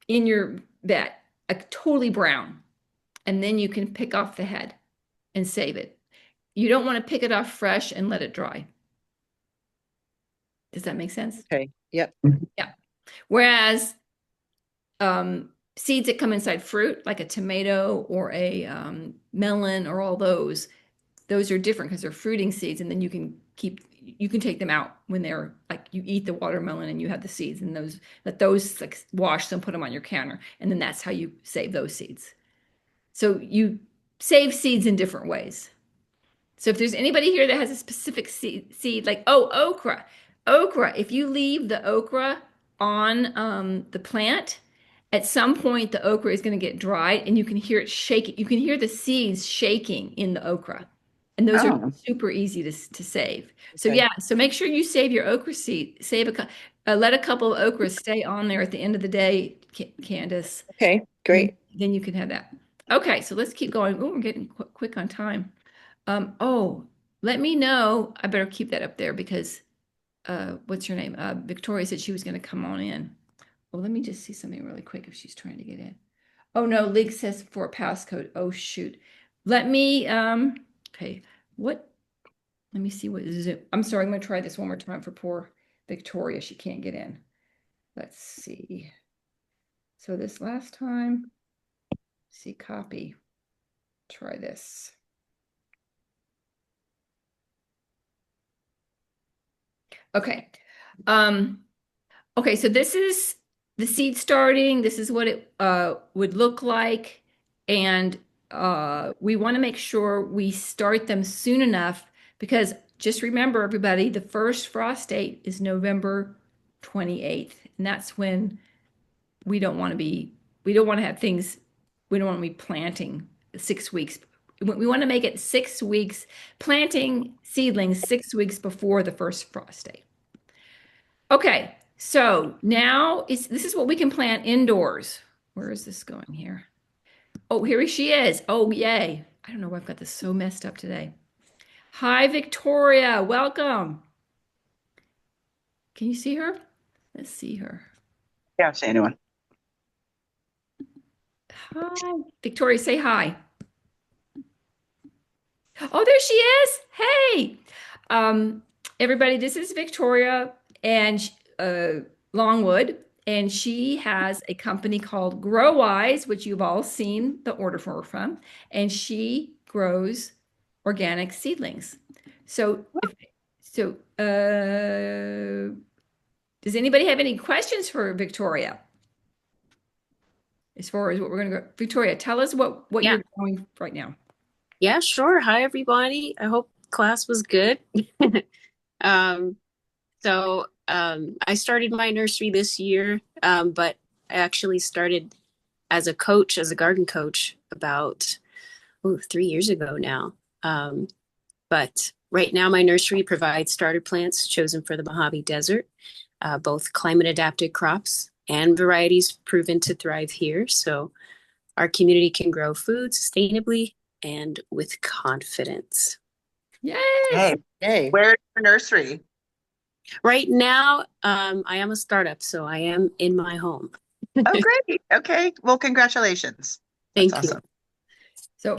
in your bed, like totally brown, and then you can pick off the head and save it. You don't want to pick it off fresh and let it dry. Does that make sense? Okay. Yep. Yeah. Whereas seeds that come inside fruit, like a tomato or a melon or all those are different because they're fruiting seeds, and then you can take them out when they're like you eat the watermelon and you have the seeds, and let those like wash them, put them on your counter, and then that's how you save those seeds. So you save seeds in different ways. So if there's anybody here that has a specific seed like, oh, okra, if you leave the okra on the plant, at some point the okra is going to get dried and you can hear it shaking. You can hear the seeds shaking in the okra. And those are super easy to save. So Okay. yeah, so make sure you save your okra seed. Let a couple of okras stay on there at the end of the day, Candace. Okay, great. Then you can have that. Okay, so let's keep going. Oh, we're getting quick on time. Let me know. I better keep that up there because what's your name? Victoria said she was going to come on in. Well, let me just see something really quick if she's trying to get in. Oh no, League says for a passcode. Oh shoot. Let me okay. Let me see what Zoom. I'm sorry, I'm going to try this one more time for poor Victoria. She can't get in. Let's see. So this last time, see copy. Try this. Okay. Okay, so this is the seed starting. This is what it would look like. And we want to make sure we start them soon enough because just remember, everybody, the first frost date is November 28th. And that's when we don't want to have things, we don't want to be planting 6 weeks. We want to make it 6 weeks, planting seedlings 6 weeks before the first frost date. Okay, so now this is what we can plant indoors. Where is this going here? Oh, here she is. Oh, yay. I don't know why I've got this so messed up today. Hi, Victoria. Welcome. Can you see her? Let's see her. Yeah, I don't see anyone. Hi. Victoria, say hi. Oh, there she is. Hey. Everybody, this is Victoria and Longwood, and she has a company called Grow Wise, which you've all seen the order for from, and she grows organic seedlings. So, does anybody have any questions for Victoria? As far as what we're going to go, Victoria, tell us what you're doing right now. Yeah, sure. Hi, everybody. I hope class was good. I started my nursery this year, but I actually started as a coach, as a garden coach about 3 years ago now. But right now my nursery provides starter plants chosen for the Mojave Desert, both climate adapted crops and varieties proven to thrive here. So our community can grow food sustainably and with confidence. Yay! Hey. Where's your nursery? Right now, I am a startup, so I am in my home. Oh, great. Okay. Well, congratulations. Thank That's you. awesome. So,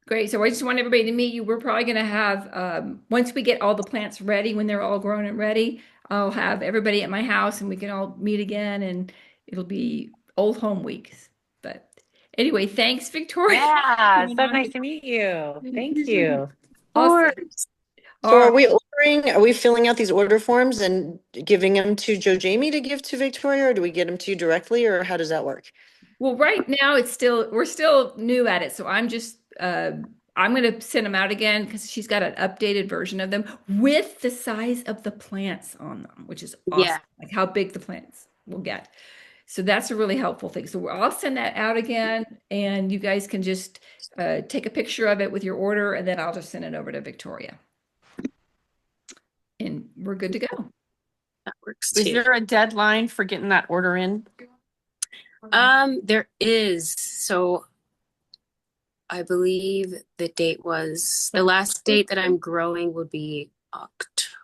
great. So I just want everybody to meet you. We're probably going to have, once we get all the plants ready, when they're all grown and ready, I'll have everybody at my house and we can all meet again and it'll be old home weeks. But anyway, thanks, Victoria. Yeah, so nice to meet you. Thank you. Awesome. So are we filling out these order forms and giving them to Joe Jamie to give to Victoria, or do we get them to you directly, or how does that work? Well, right now we're still new at it. So I'm going to send them out again because she's got an updated version of them with the size of the plants on them, which is Yeah. awesome. Like how big the plants will get. So that's a really helpful thing. So I'll send that out again and you guys can just take a picture of it with your order and then I'll just send it over to Victoria. And we're good to go. That works Is too. there a deadline for getting that order in? There is. So I believe the last date that I'm growing would be October.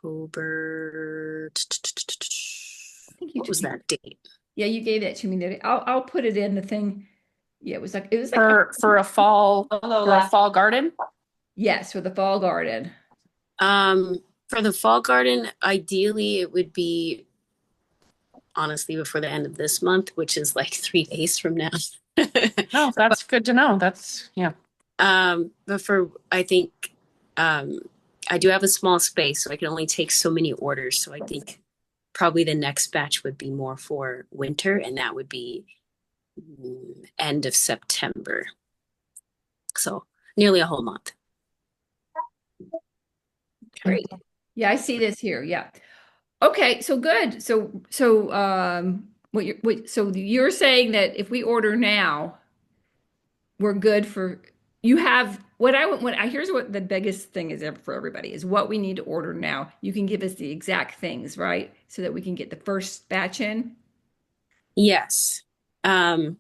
What was that date? Yeah, you gave that to me. Did I'll put it in the thing. Yeah, it was like For a fall garden. yes, for the fall garden. For the fall garden, ideally it would be honestly before the end of this month, which is like 3 days from now. No, that's good to know. That's yeah. But I think I do have a small space, so I can only take so many orders. So I think probably the next batch would be more for winter, and that would be end of September. So nearly a whole month. Great. Yeah, I see this here. Yeah. Okay, so good. So you're saying that if we order now, we're good for you have here's what the biggest thing is for everybody is what we need to order now. You can give us the exact things, right? So that we can get the first batch in. Yes. So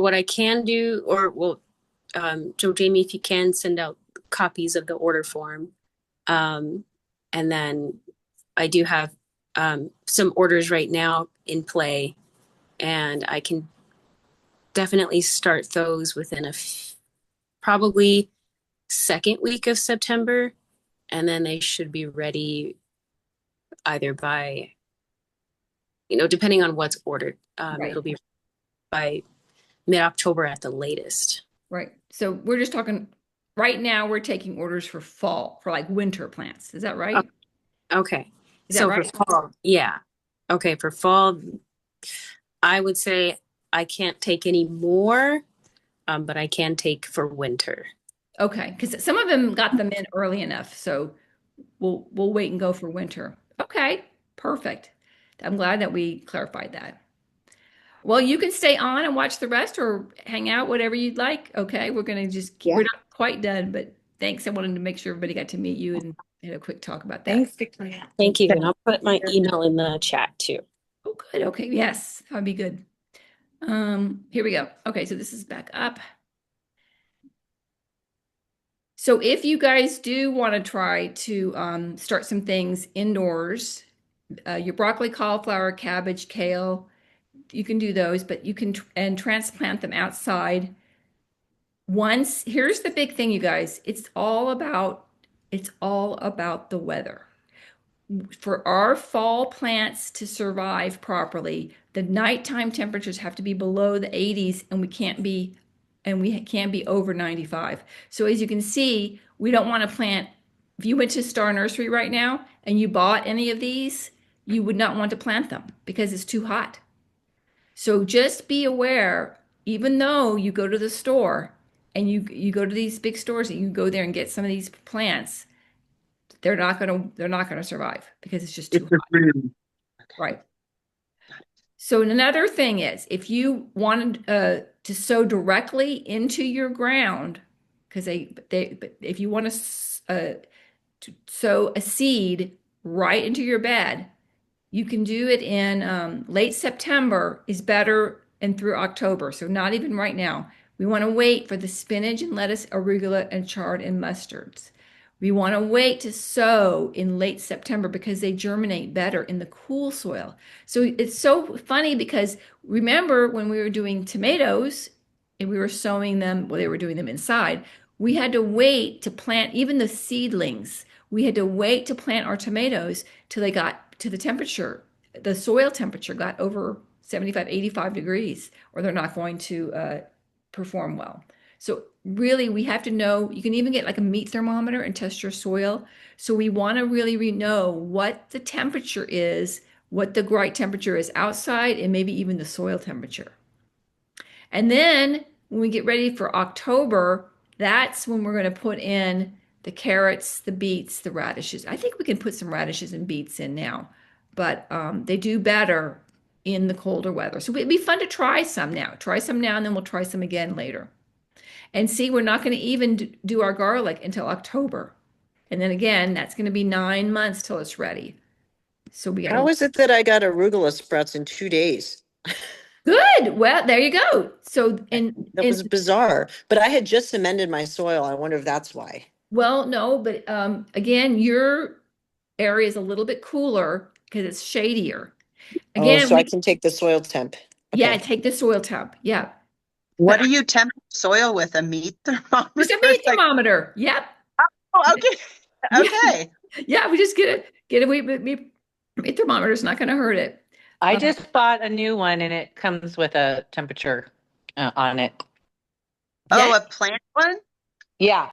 what I can do, Joe, Jamie, if you can send out copies of the order form. And then I do have some orders right now in play, and I can definitely start those within probably second week of September, and then they should be ready either by, depending on what's ordered. Right. It'll be by mid-October at the latest. Right. So we're just talking right now we're taking orders for fall, for like winter plants. Is that right? Okay. Is that right? For fall, yeah. Okay, for fall, I would say I can't take any more, but I can take for winter. Okay, because some of them got them in early enough, so we'll wait and go for winter. Okay, perfect. I'm glad that we clarified that. Well, you can stay on and watch the rest or hang out, whatever you'd like. Okay, we're not quite done, but thanks. I wanted to make sure everybody got to meet you and had a quick talk about that. Thanks, Victoria. Thank you. And I'll put my email in the chat too. Oh, good. Okay, yes, that would be good. Here we go. Okay, so this is back up. So if you guys do want to try to start some things indoors, your broccoli, cauliflower, cabbage, kale, you can do those, but you can and transplant them outside. Here's the big thing, you guys. It's all about the weather. For our fall plants to survive properly, the nighttime temperatures have to be below the 80s and we can't be over 95. So as you can see, we don't want to plant. If you went to Star Nursery right now and you bought any of these, you would not want to plant them because it's too hot. So just be aware, even though you go to the store and you go to these big stores and you go there and get some of these plants, they're not gonna survive because it's just too hot. Right. So another thing is if you wanted to sow directly into your ground, because if you want to sow a seed right into your bed, you can do it in late September is better and through October. So not even right now. We want to wait for the spinach and lettuce, arugula, and chard and mustards. We want to wait to sow in late September because they germinate better in the cool soil. So it's so funny because remember when we were doing tomatoes and we were sowing them, well, they were doing them inside, we had to wait to plant even the seedlings. We had to wait to plant our tomatoes till they got to the temperature. The soil temperature got over 75, 85 degrees, or they're not going to perform well. So really, we have to know, you can even get like a meat thermometer and test your soil. So we want to really know what the temperature is what the right temperature is outside and maybe even the soil temperature. And then when we get ready for October, that's when we're going to put in the carrots, the beets, the radishes. I think we can put some radishes and beets in now, but they do better in the colder weather. So it'd be fun to try some now. Try some now, and then we'll try some again later. And see, we're not going to even do our garlic until October. And then again, that's going to be 9 months till it's ready. So we got How is it that I got arugula sprouts in 2 days? good. Well, there you go. So That was bizarre, but I had just amended my soil. I wonder if that's why. well, no, but again, your area is a little bit cooler because it's shadier. Oh, Again, so I can take the soil temp. yeah, Okay. take the soil temp. Yeah. What do you temp soil with? A meat thermometer? Just a meat Like, thermometer. Yep. oh, okay. Okay. Yeah, we just get a meat thermometer. It's not going to hurt it. I just bought a new one and it comes with a temperature on it. Oh, Yeah. a plant one? Yeah.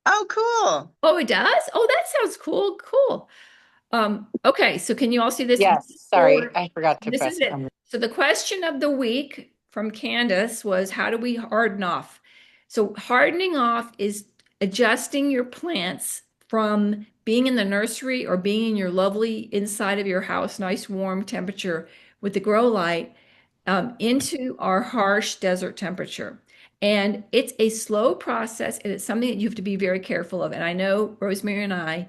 Oh, cool. Oh, it does? Oh, that sounds cool. Cool. Okay, so can you all see this? Yes. This is Sorry, for- I forgot to This press is it. So the question of the week from Candace was, how do we harden off? So hardening off is adjusting your plants from being in the nursery or being in your lovely inside of your house, nice warm temperature with the grow light, into our harsh desert temperature. And it's a slow process, and it's something that you have to be very careful of. And I know Rosemary and I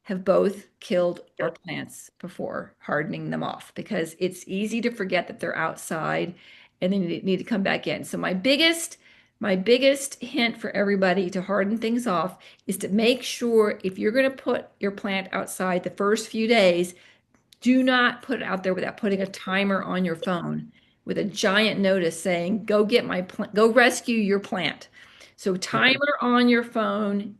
have both killed our plants before hardening them off because it's easy to forget that they're outside and then they need to come back in. So my biggest hint for everybody to harden things off is to make sure if you're going to put your plant outside the first few days, do not put it out there without putting a timer on your phone with a giant notice saying, go get my plant, go rescue your plant. So timer on your phone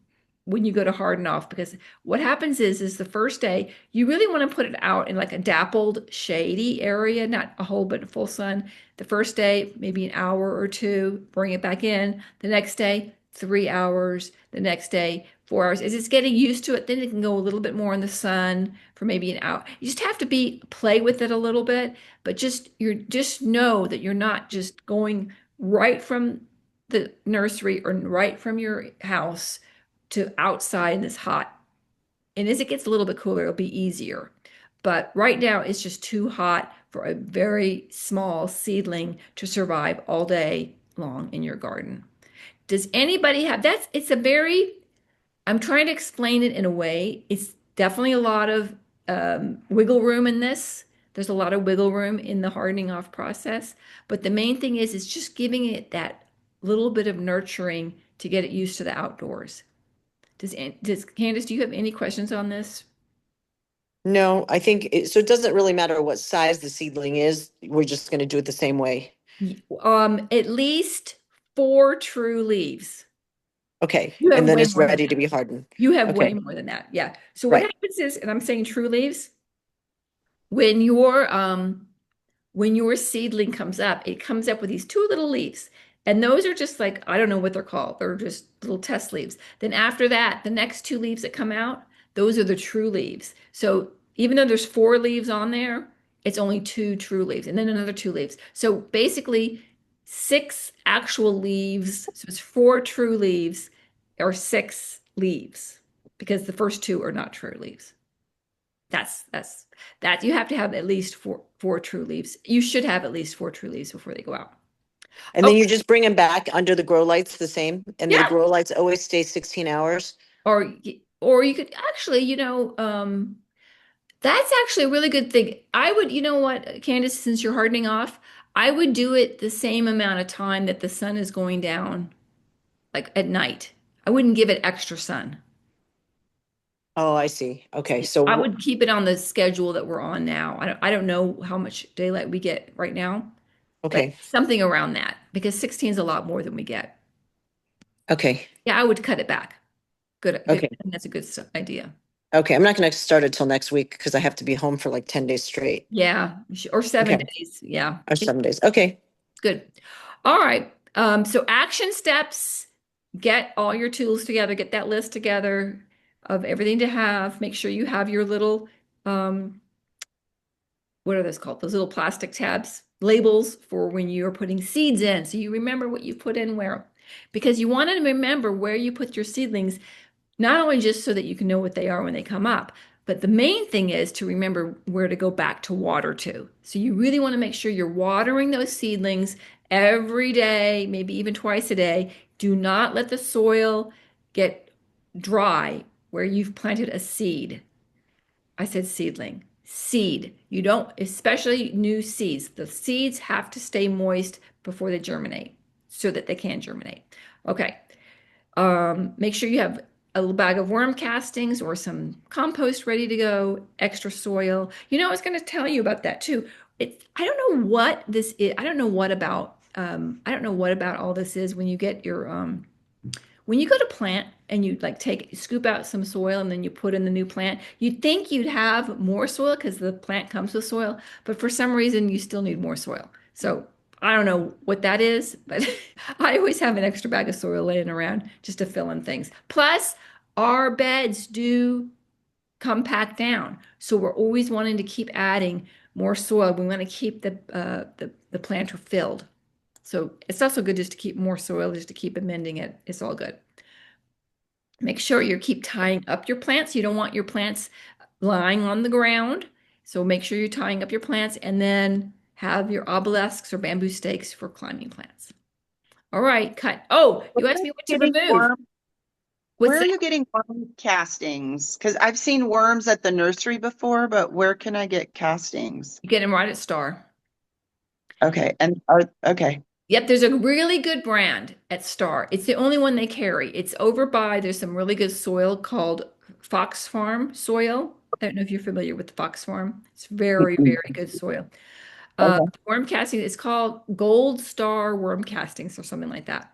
when you go to harden off, because what happens is the first day you really want to put it out in like a dappled shady area, not a whole but full sun. The first day maybe an hour or two, bring it back in. The next day 3 hours, the next day 4 hours. As it's getting used to it, then it can go a little bit more in the sun for maybe an hour. You just have to play with it a little bit, but just know that you're not just going right from the nursery or right from your house to outside in this hot. And as it gets a little bit cooler, it'll be easier. But right now, it's just too hot for a very small seedling to survive all day long in your garden. Does anybody have that's it's a very I'm trying to explain it in a way. It's definitely a lot of wiggle room in this. There's a lot of wiggle room in the hardening off process. But the main thing is just giving it that little bit of nurturing to get it used to the outdoors. Does Candace, do you have any questions on this? No, I think so it doesn't really matter what size the seedling is. We're just going to do it the same way. At least 4 true leaves. Okay. You have And then way it's more than ready to that. be hardened. You have way Okay. more than that. Yeah. So what Right. happens is, and I'm saying true leaves, when your seedling comes up, it comes up with these two little leaves. And those are just like, I don't know what they're called. They're just little test leaves. Then after that, the next two leaves that come out, those are the true leaves. So even though there's 4 leaves on there, it's only 2 true leaves and then another 2 leaves. So basically 6 actual leaves. So it's 4 true leaves or 6 leaves because the first two are not true leaves. That's that you have to have at least four true leaves. You should have at least 4 true leaves before they go out. And then you just bring them back under the grow lights the same. And the Yeah. grow lights always stay 16 hours. Or you could actually, that's actually a really good thing. I would, you know what, Candace, since you're hardening off, I would do it the same amount of time that the sun is going down, like at night. I wouldn't give it extra sun. Oh, I see. Okay. I So, would keep it on the schedule that we're on now. I don't know how much daylight we get right now, but okay. something around that because 16 is a lot more than we get. Okay. Yeah, I would cut it back. Good. Okay. That's a good idea. Okay. I'm not going to start it till next week because I have to be home for like 10 days straight. Yeah, or 7 Okay. days. Yeah, Or 7 days. Okay. good. All right. So action steps, get all your tools together, get that list together of everything to have. Make sure you have your little what are those called? Those little plastic tabs, labels for when you're putting seeds in. So you remember what you put in where. Because you want to remember where you put your seedlings, not only just so that you can know what they are when they come up, but the main thing is to remember where to go back to water to. So you really want to make sure you're watering those seedlings every day, maybe even twice a day. Do not let the soil get dry where you've planted a seed. I said seedling. Seed. You don't, especially new seeds. The seeds have to stay moist before they germinate so that they can germinate. Okay. Make sure you have a little bag of worm castings or some compost ready to go, extra soil. You know, I was going to tell you about that too. I don't know what this is. I don't know what about all this is when you get your, when you go to plant and you like scoop out some soil and then you put in the new plant, you'd think you'd have more soil because the plant comes with soil, but for some reason you still need more soil. So I don't know what that is, but I always have an extra bag of soil laying around just to fill in things. Plus, our beds do compact down, so we're always wanting to keep adding more soil. We want to keep the planter filled. So it's also good just to keep more soil, just to keep amending it. It's all good. Make sure you keep tying up your plants. You don't want your plants lying on the ground. So make sure you're tying up your plants and then have your obelisks or bamboo stakes for climbing plants. All right, cut. Oh, you asked me what to remove. Where are you getting worm castings? Because I've seen worms at the nursery before, but where can I get castings? You get them right at Star. Okay, okay. Yep, there's a really good brand at Star. It's the only one they carry. It's over by, there's some really good soil called Fox Farm soil. I don't know if you're familiar with Fox Farm. It's very, very good soil. Okay. Worm casting, it's called Gold Star Worm Castings or something like that.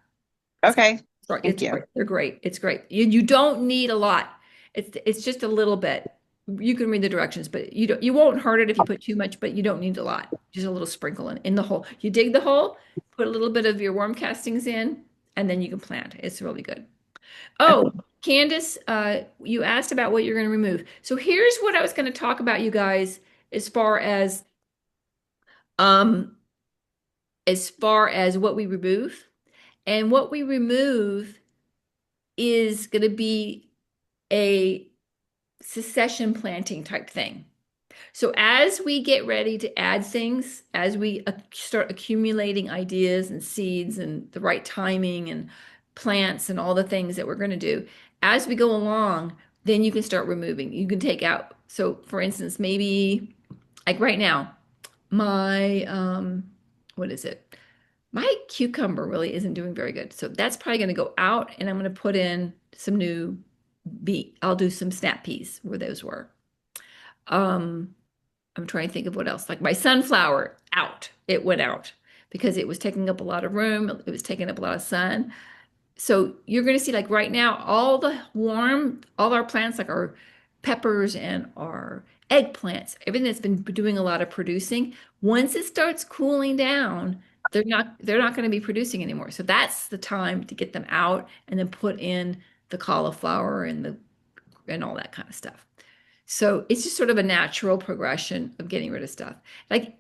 Okay. It's great. They're great. It's great. You don't need a lot. It's just a little bit. You can read the directions, but you won't hurt it if you put too much, but you don't need a lot. Just a little sprinkle in the hole. You dig the hole, put a little bit of your worm castings in, and then you can plant. It's really good. Oh, Candace, you asked about what you're going to remove. So here's what I was going to talk about, you guys, um as far as what we remove. And what we remove is going to be a succession planting type thing. So as we get ready to add things, as we start accumulating ideas and seeds and the right timing and plants and all the things that we're going to do, as we go along, then you can start removing. You can take out. So for instance, maybe like right now, my what is it? My cucumber really isn't doing very good. So that's probably going to go out and I'm going to put in some new beet. I'll do some snap peas where those were. I'm trying to think of what else. Like my sunflower, out. It went out because it was taking up a lot of room. It was taking up a lot of sun. So you're going to see like right now, all our plants, like our peppers and our eggplants, everything that's been doing a lot of producing, once it starts cooling down, they're not going to be producing anymore. So that's the time to get them out and then put in the cauliflower and all that kind of stuff. So it's just sort of a natural progression of getting rid of stuff. Like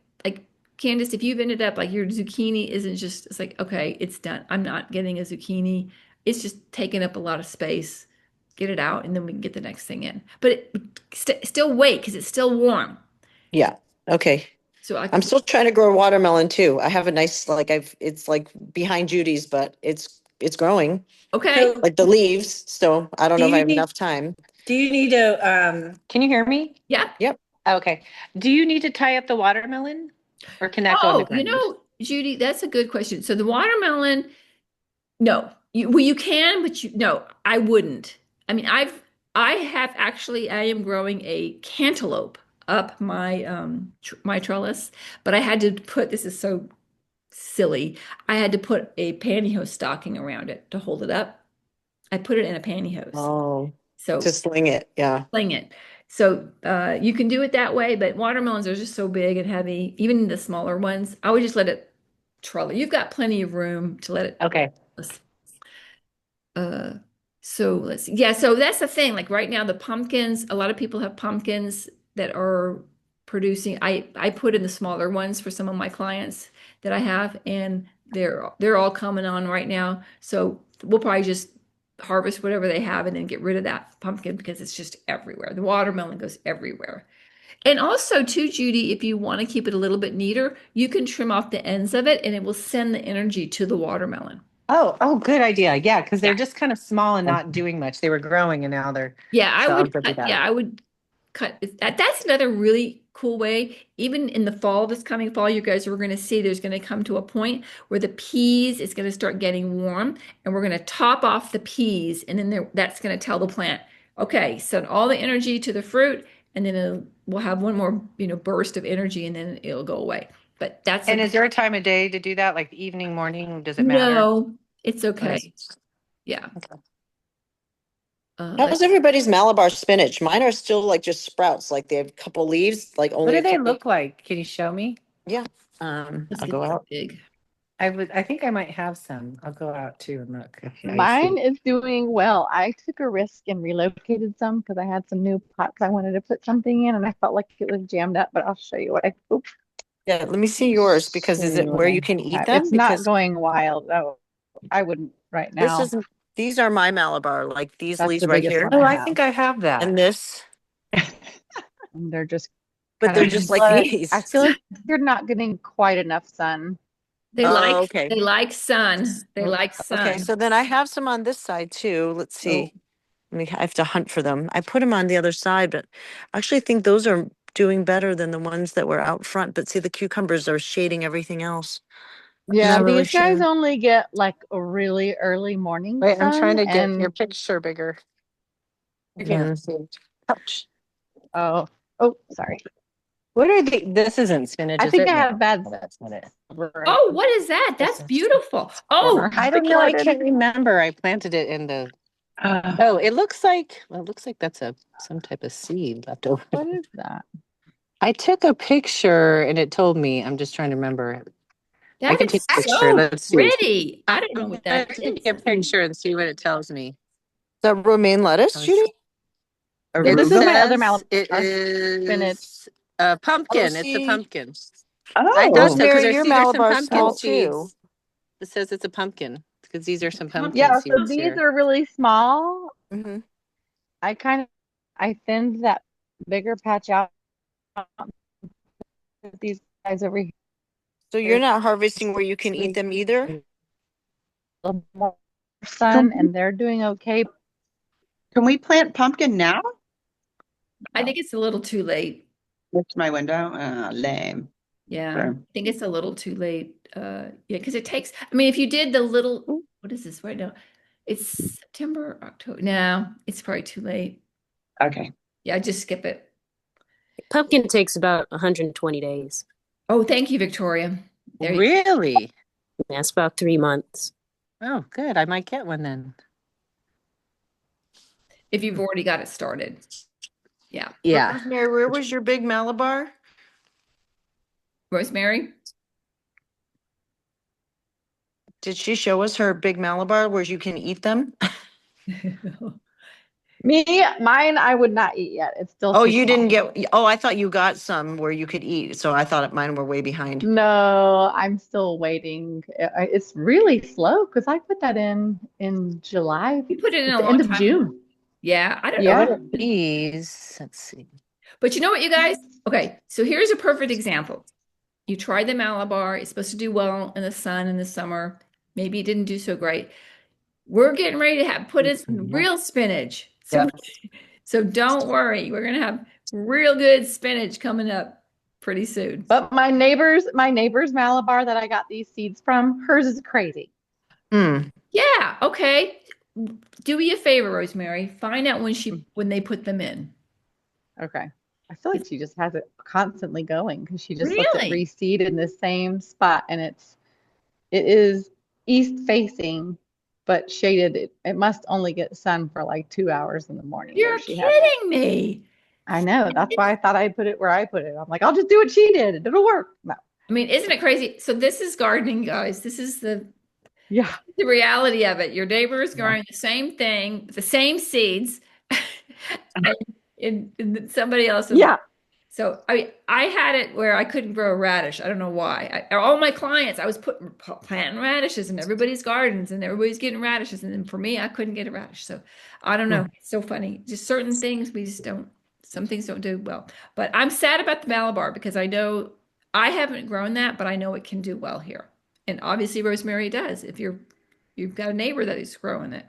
Candace, if you've ended up like your zucchini isn't just, it's like, okay, it's done. I'm not getting a zucchini. It's just taking up a lot of space. Get it out and then we can get the next thing in. But still wait because it's still warm. Yeah. Okay. So I'm still trying to grow watermelon too. I have a nice, it's like behind Judy's, but it's growing, okay. like the leaves. So I don't know if I have enough time. Do you need to, can you hear me? Yeah. Yep. Okay. Do you need to tie up the watermelon or can that go in the ground? Judy, that's a good question. So the watermelon, no, you can, but no, I wouldn't. I mean, I am growing a cantaloupe up my trellis, but I had to put, this is so silly. I had to put a pantyhose stocking around it to hold it up. I put it in a pantyhose. Oh, so to sling it. Yeah. Sling it. So you can do it that way, but watermelons are just so big and heavy, even the smaller ones. I would just let it trellis. You've got plenty of room to let it. Okay. So let's see. Yeah, so that's the thing. Like right now, the pumpkins, a lot of people have pumpkins that are producing. I put in the smaller ones for some of my clients that I have, and they're all coming on right now. So we'll probably just harvest whatever they have and then get rid of that pumpkin because it's just everywhere. The watermelon goes everywhere. And also too, Judy, if you want to keep it a little bit neater, you can trim off the ends of it and it will send the energy to the watermelon. Oh, good idea. Yeah, because they're Yeah. just kind of small and not doing much. They were growing and now they're Yeah, I so I'll would go do cut, that. yeah, I would cut that. That's another really cool way. Even in the fall, this coming fall, you guys are going to see there's going to come to a point where the peas is going to start getting warm and we're going to top off the peas and then that's going to tell the plant, okay, send all the energy to the fruit and then we'll have one more, burst of energy and then it'll go away. But that's And is there a time of day to do that, like evening, morning? Does it matter? no, it's Okay. okay. Yeah. Okay. Let's How's everybody's Malabar spinach? Mine are still like just sprouts, like they have a couple leaves, like What only do a they couple. look like? Can you show me? Yeah. let's I'll get go this out. big. I think I might have some. I'll go out too and look. I see. Mine is doing well. I took a risk and relocated some because I had some new pots I wanted to put something in and I felt like it was jammed up, but I'll show you what oops, Yeah, let me see yours because show is you it what where I you can eat have. them? It's not Because going wild. Oh, I wouldn't right this now. is these are my Malabar, like these That's leaves the right biggest here, one Oh, I I have. think I have that. and this, And they're just but kind they're of, just like but these. I feel like you're not getting quite enough sun. They Oh, like okay. they like sun. They Oh, like Okay, sun. so then I have some on this side too. Let's see. Oh, I have to hunt for them. I put them on the other side, but I actually think those are doing better than the ones that were out front. But see, the cucumbers are shading everything else. yeah, Not really these guys sure. only get like a really early morning wait, I'm trying sun to get your and picture bigger. I okay. can't see. Ouch. Oh, sorry. What are the, this isn't spinach, I is think it? I No, have bad that's not it. Oh, what is that? That's beautiful. Oh, I don't know. I can't remember. I planted it in the. Oh, it looks like that's some type of seed left over. what is that? I took a picture and it told me. I'm just trying to remember. I that can is take a picture. so Let's see. pretty. I don't know I'm what gonna that take a is. picture and see what it tells me. Is that romaine lettuce, Judy? Yeah, this is my other Says it Malabar spinach. is a pumpkin. Oh, It's a see, pumpkin. Oh, I thought so because Rosemary, your there's some Malabar is pumpkin small too. seeds. It says it's a pumpkin because these are some pumpkin Yeah, so seeds these here. are really small. Hmm. I thinned that bigger patch out with these guys over here. So you're not harvesting where you can eat them either? A little more sun and they're doing okay. can we plant pumpkin now? I think it's a little too late. That's my window. Lame. Yeah, Sure. I think it's a little too late. Yeah, because it takes, I mean, if you did the little, what is this right now? It's September, October. No, it's probably too late. Okay. Yeah, just skip it. Pumpkin takes about 120 days. Oh, thank you, Victoria. There you Really? That's about 3 months. Oh, good. I might get one then. if you've already got it started. Yeah. Yeah. Rosemary, where was your big Malabar? Rosemary? Did she show us her big Malabar where you can eat them? Mine, I would not eat yet. It's still Oh, too you small. didn't get, oh, I thought you got some where you could eat. So I thought mine were way behind. No, I'm still waiting. It's really slow because I put that in July. You put it in At a the long end of time. June. Yeah, I don't Yeah. know. These, let's see. But you know what, you guys? Okay, so here's a perfect example. You tried the Malabar. It's supposed to do well in the sun in the summer. Maybe it didn't do so great. We're getting ready to put in some real spinach. So don't worry. We're gonna have real good spinach coming up pretty soon. But my neighbor's Malabar that I got these seeds from, hers is crazy. Yeah, okay. Do me a favor, Rosemary. Find out when they put them in. Okay. I feel like she just has it constantly going because she just lets it Really? reseed in the same spot and it is east facing but shaded. It must only get sun for like 2 hours in the morning. You're where she has it. kidding me. I know. That's why I thought I'd put it where I put it. I'm like, I'll just do what she did. It'll work. No. I mean, isn't it crazy? So this is gardening, guys. This is the Yeah. reality of it. Your neighbor is growing the same thing, the same seeds, and in somebody else's. Yeah. So I had it where I couldn't grow a radish. I don't know why. All my clients, I was planting radishes in everybody's gardens, and everybody's getting radishes, and then for me, I couldn't get a radish. So I don't know. It's so funny. Just certain things we just don't. Some things don't do well. But I'm sad about the Malabar because I know I haven't grown that, but I know it can do well here. And obviously, rosemary does. If you've got a neighbor that is growing it,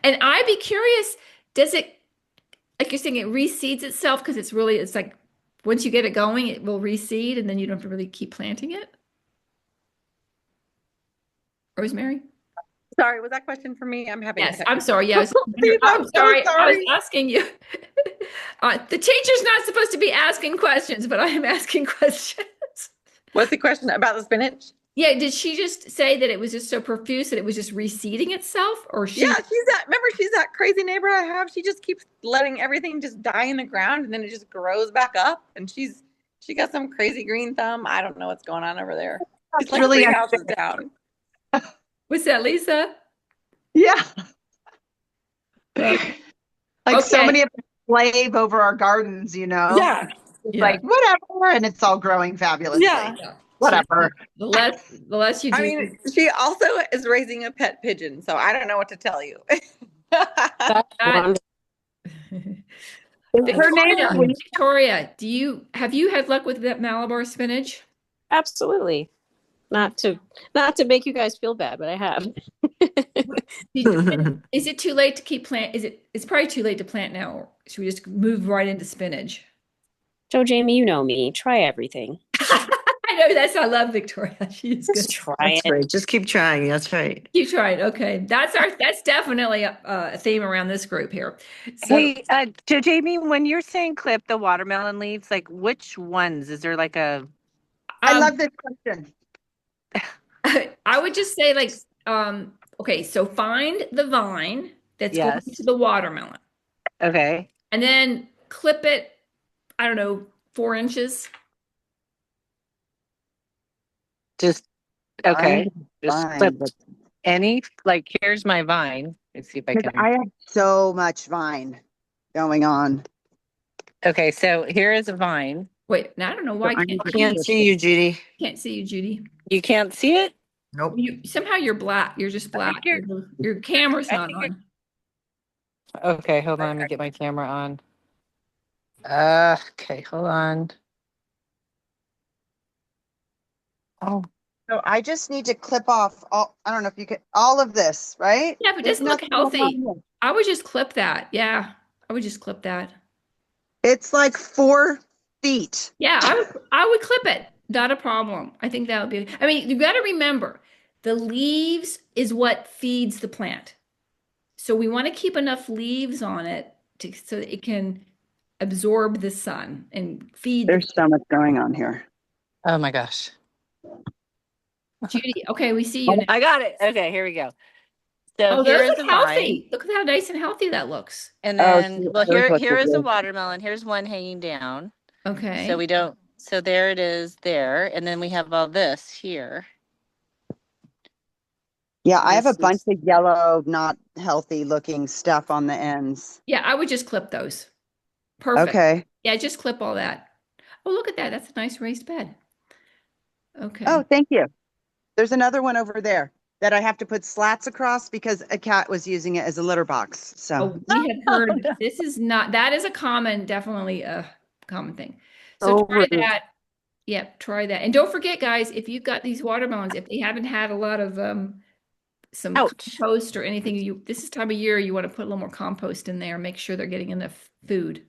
and I'd be curious, does it? Like you're saying, it reseeds itself because it's like once you get it going, it will reseed and then you don't have to really keep planting it. Rosemary? Sorry, was that question for me? I'm having. Yes, I'm sorry. Yes, Please, I'm so sorry. I was sorry. asking you. The teacher's not supposed to be asking questions, but I am asking questions. What's the question about the spinach? Yeah, did she just say that it was just so profuse that it was just reseeding itself, or she? Yeah, she's that crazy neighbor I have. She just keeps letting everything just die in the ground and then it just grows back up. And she got some crazy green thumb. I don't know what's going on over there. It's like really 3 houses down. What's that, Lisa? Yeah. Well, Like so okay. many of them slave over our gardens, you know? Yeah. It's Yeah. like whatever, and it's all growing fabulously. Yeah. Whatever. The less you do. I mean, she also is raising a pet pigeon, so I don't know what to tell you. That- Her name is Victoria, have you had luck with that Malabar spinach? Absolutely. Not to make you guys feel bad, but I have. Is it too late to keep plant? It's probably too late to plant now. Should we just move right into spinach? Joe Jamie, you know me. Try everything. I know I love Victoria. She is Just good. try That's it. right. Just keep trying. That's right. Keep trying. Okay. That's definitely a theme around this group here. So Hey, Jamie, when you're saying clip the watermelon leaves, like which ones? Is there like a? I love this question. I would just say like, okay, so find the vine that's going to the watermelon. Okay. And then clip it, I don't know, 4 inches. Just okay. Just Vine. clip any. Like here's my vine. Let's see if I Because can. I have so much vine going on. Okay, so here is a vine. Wait, now I don't know why I Can't see you, Judy. can't see you, Judy. You can't see it? Nope. Somehow you're black. You're just black. Your camera's not on. Okay, hold on. Let me get my camera on. Okay, hold on. Oh, So I just need to clip off I don't know if you could all of this, right? Yeah, but it There's doesn't look nothing going healthy. on here. I would just clip that. Yeah, I would just clip that. It's like 4 feet. Yeah, I would clip it. Not a problem. I think that would be. I mean, you got to remember, the leaves is what feeds the plant. So we want to keep enough leaves on it so that it can absorb the sun and feed. There's so much going on here. oh my gosh. Judy, okay, we see you now. I got it. Okay, here we go. So Oh, here those is the look vine. healthy. Look at how nice and healthy that looks. And Oh, then, see, well, those here look is a good. watermelon. Here's one hanging down. Okay. So we don't, so there it is there. And then we have all this here. Yeah, I have a This bunch is- of yellow, not healthy looking stuff on the ends. Yeah, I would just clip those. Perfect. Okay. Yeah, just clip all that. Oh, look at that. That's a nice raised bed. Okay. Oh, thank you. There's another one over there that I have to put slats across because a cat was using it as a litter box. So Oh, we have heard this is not, that is definitely a common thing. So Oh, try rude. that. Yep, try that. And don't forget, guys, if you've got these watermelons, if they haven't had a lot of some Ouch. compost or anything, this is time of year you want to put a little more compost in there. Make sure they're getting enough food.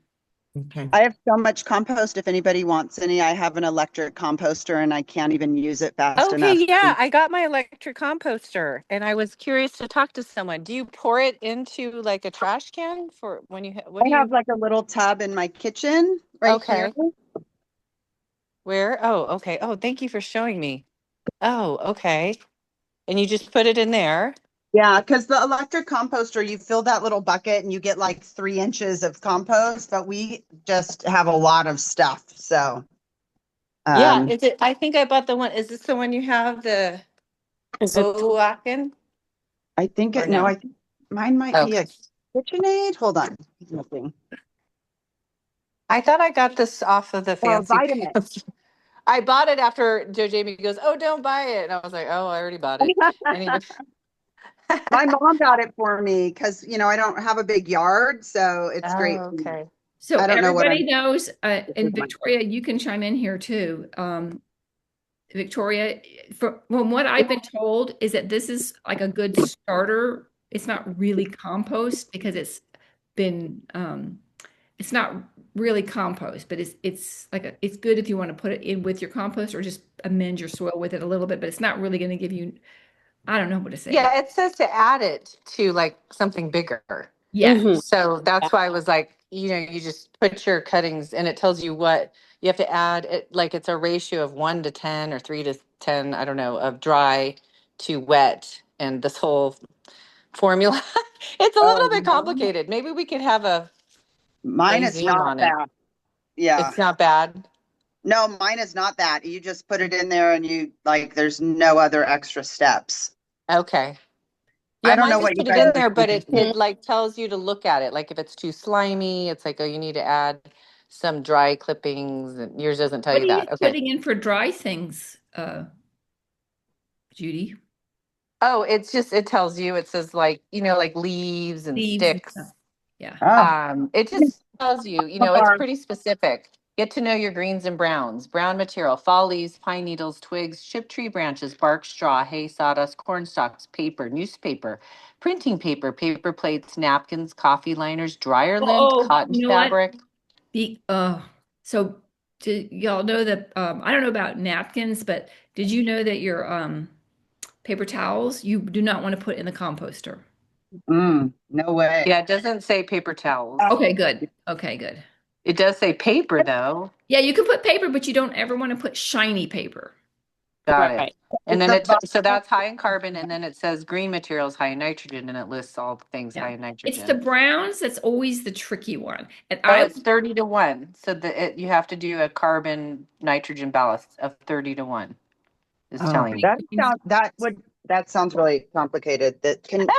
Okay. I have so much compost. If anybody wants any, I have an electric composter and I can't even use it fast enough. Okay, yeah, I got my electric composter and I was curious to talk to someone. Do you pour it into like a trash can for when you, what do I have you, like a little tub in my kitchen right Okay. here. where? Oh, okay. Oh, thank you for showing me. Oh, okay. And you just put it in there. Yeah, because the electric composter, you fill that little bucket and you get like 3 inches of compost, but we just have a lot of stuff. So Yeah, is it, I think I bought the one, is this the one you have the Is it Oaken? I think Or it, no, no? I think mine might be a KitchenAid. Hold on. Looking. I thought I got this off of the fancy vitamin. pants. I bought it after Joe Jamie goes, "Oh, don't buy it." And I was like, "Oh, I already bought it." Anyway. My mom got it for me because, I don't have a big yard, so it's Oh, great. okay. So I don't know what everybody knows, and Good one. Victoria, you can chime in here too. Victoria, from what I've been told is that this is like a good starter. It's not really compost because been it's not really compost, but it's good if you want to put it in with your compost or just amend your soil with it a little bit, but it's not really going to give you, I don't know what to say. Yeah, it says to add it to like something bigger. Yes. Mhm. So that's why I was like, you just put your cuttings and it tells you what you have to add. It like it's a ratio of 1 to 10 or 3 to 10, I don't know, of dry to wet. And this whole formula, it's a little Oh, bit complicated. Maybe we could have a mine is Zoom not on it. that. Yeah. It's not bad. No, mine is not that. You just put it in there and there's no other extra steps. Okay. I Yeah, don't mine know just what you put it guys in are there, but it, thinking. it like tells you to look at it. Like if it's too slimy, it's like, oh, you need to add some dry clippings. And yours doesn't tell What you are you that. Okay. putting in for dry things, Judy? Oh, it tells you, it says like, like leaves and Leaves and sticks. stuff. Yeah. Oh, It just tells you, it's pretty specific. Get to know your greens and browns. Brown material, fall leaves, pine needles, twigs, ship tree branches, bark, straw, hay, sawdust, corn stalks, paper, newspaper, printing paper, paper plates, napkins, coffee liners, dryer lint, Oh, cotton you know what? fabric. The so y'all know that I don't know about napkins, but did you know that your paper towels you do not want to put in the composter? no way. Yeah, it doesn't say paper towels. Okay, good. Okay, good. It does say paper though. Yeah, you can put paper, but you don't ever want to put shiny paper. Got it. Right. And It's then a so that's high in carbon, and then it says green materials high in nitrogen, and it lists all the things Yeah. high in It's the nitrogen. browns that's always the tricky one. And Oh, it's 30 to 1. So you have to do a carbon nitrogen balance of 30 to 1 is Oh, telling you. that sounds really complicated. I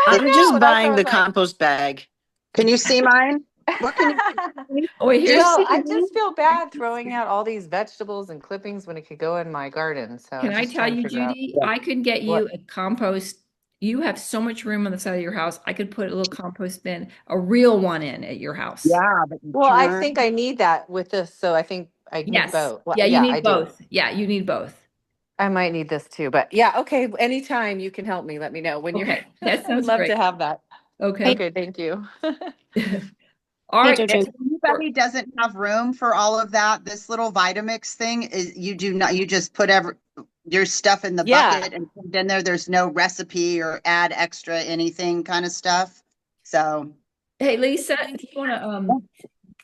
I'm know. just That's what I buying was the like. compost bag. can you see mine? What can you oh, wait, do you here's see Well, I mine? just feel bad throwing out all these vegetables and clippings when it could go in my garden. So can I'm I just tell trying to you, figure out Judy, I could get what. you a compost. You have so much room on the side of your house. I could put a little compost bin, a real one in at your house. Yeah, but you Well, I turn. think I need that with this. So I think I need Yes. both. Well, Yeah, you yeah, I need do. both. Yeah, you need both. I might need this too, but yeah, okay. Anytime you can help me, let me know when you're. Okay, that I would sounds love to great. have that. Okay. Okay, thank you. All Hey, right. Jojo. If anybody doesn't have room for all of that, this little Vitamix thing is you just put your stuff in the Yeah. bucket and put it in there. There's no recipe or add extra anything kind of stuff. So Hey, Lisa, if you want to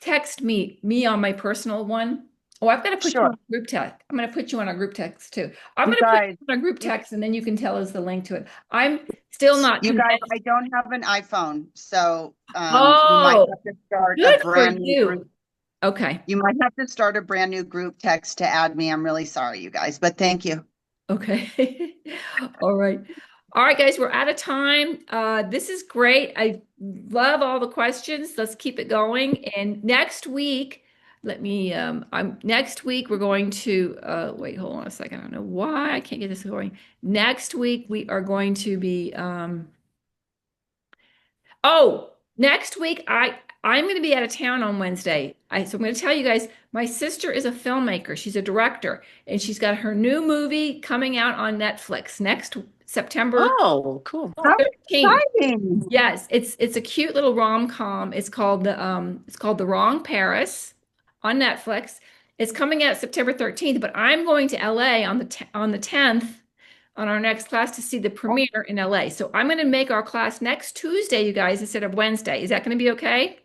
text me on my personal one. Oh, I've got to put you sure, on a group text. I'm going to put you on a group text too. I'm you going to put guys, you on a group text and then you can tell us the link to it. I'm still not you guys, convinced. I don't have an iPhone, so you might Oh, have to start a good for brand new you. group. Okay. You might have to start a brand new group text to add me. I'm really sorry, you guys, but thank you. Okay. All right. All right, guys, we're out of time. This is great. I love all the questions. Let's keep it going. And next week, next week we're going to wait, hold on a second. I don't know why I can't get this going. Next week we are going to be oh, next week I'm going to be out of town on Wednesday. So I'm going to tell you guys, my sister is a filmmaker. She's a director, and she's got her new movie coming out on Netflix next September Oh, cool. How 13th. exciting! Yes, it's a cute little rom-com. It's called The Wrong Paris on Netflix. It's coming out September 13th, but I'm going to LA on the 10th on our next class to see the premiere in LA. So I'm going to make our class next Tuesday, you guys, instead of Wednesday. Is that going to be okay?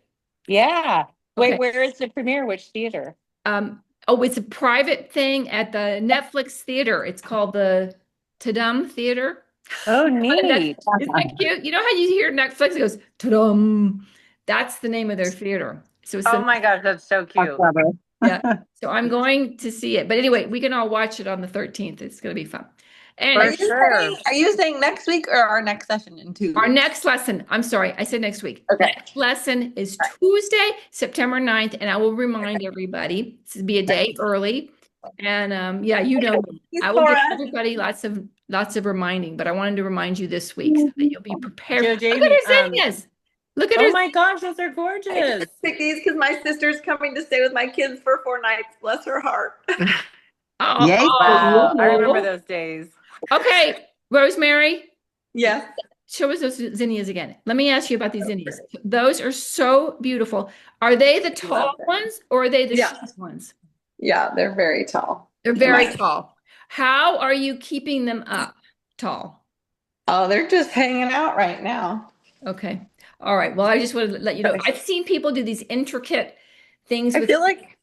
Yeah. Wait, Okay. where is the premiere? Which theater? Oh, it's a private thing at the Netflix theater. It's called the Tadum Theater. Oh, Isn't neat. that cute? You know how you hear Netflix, it goes, Tadum. That's the name of their theater. So it's Oh my gosh, that's so cute. yeah. So I'm going to see it. But anyway, we can all watch it on the 13th. It's going to be fun. Anyway, For sure. Are you saying next week or our next session in 2 weeks? our next lesson, I'm sorry, I said next week. Okay. Next lesson is Tuesday, September 9th, and I will remind everybody to be a day early. And yeah, you know, I will give everybody lots of reminding, but I wanted to remind you this week so that you'll be prepared. Joe, Look Jamie, at her zinnias. Look at her. oh my gosh, those are gorgeous. Pick these because my sister's coming to stay with my kids for 4 nights. Bless her heart. Oh, Yay. Wow, I remember those days. okay, Rosemary, Yes. show us those zinnias again. Let me ask you about these zinnias. Those are so beautiful. Are they the tall ones or are they the Yeah. short ones? Yeah, they're very tall. They're very tall. How are you keeping them up tall? Oh, they're just hanging out right now. Okay. All right. Well, I just wanted to let you know. I've seen people do these intricate things I with feel like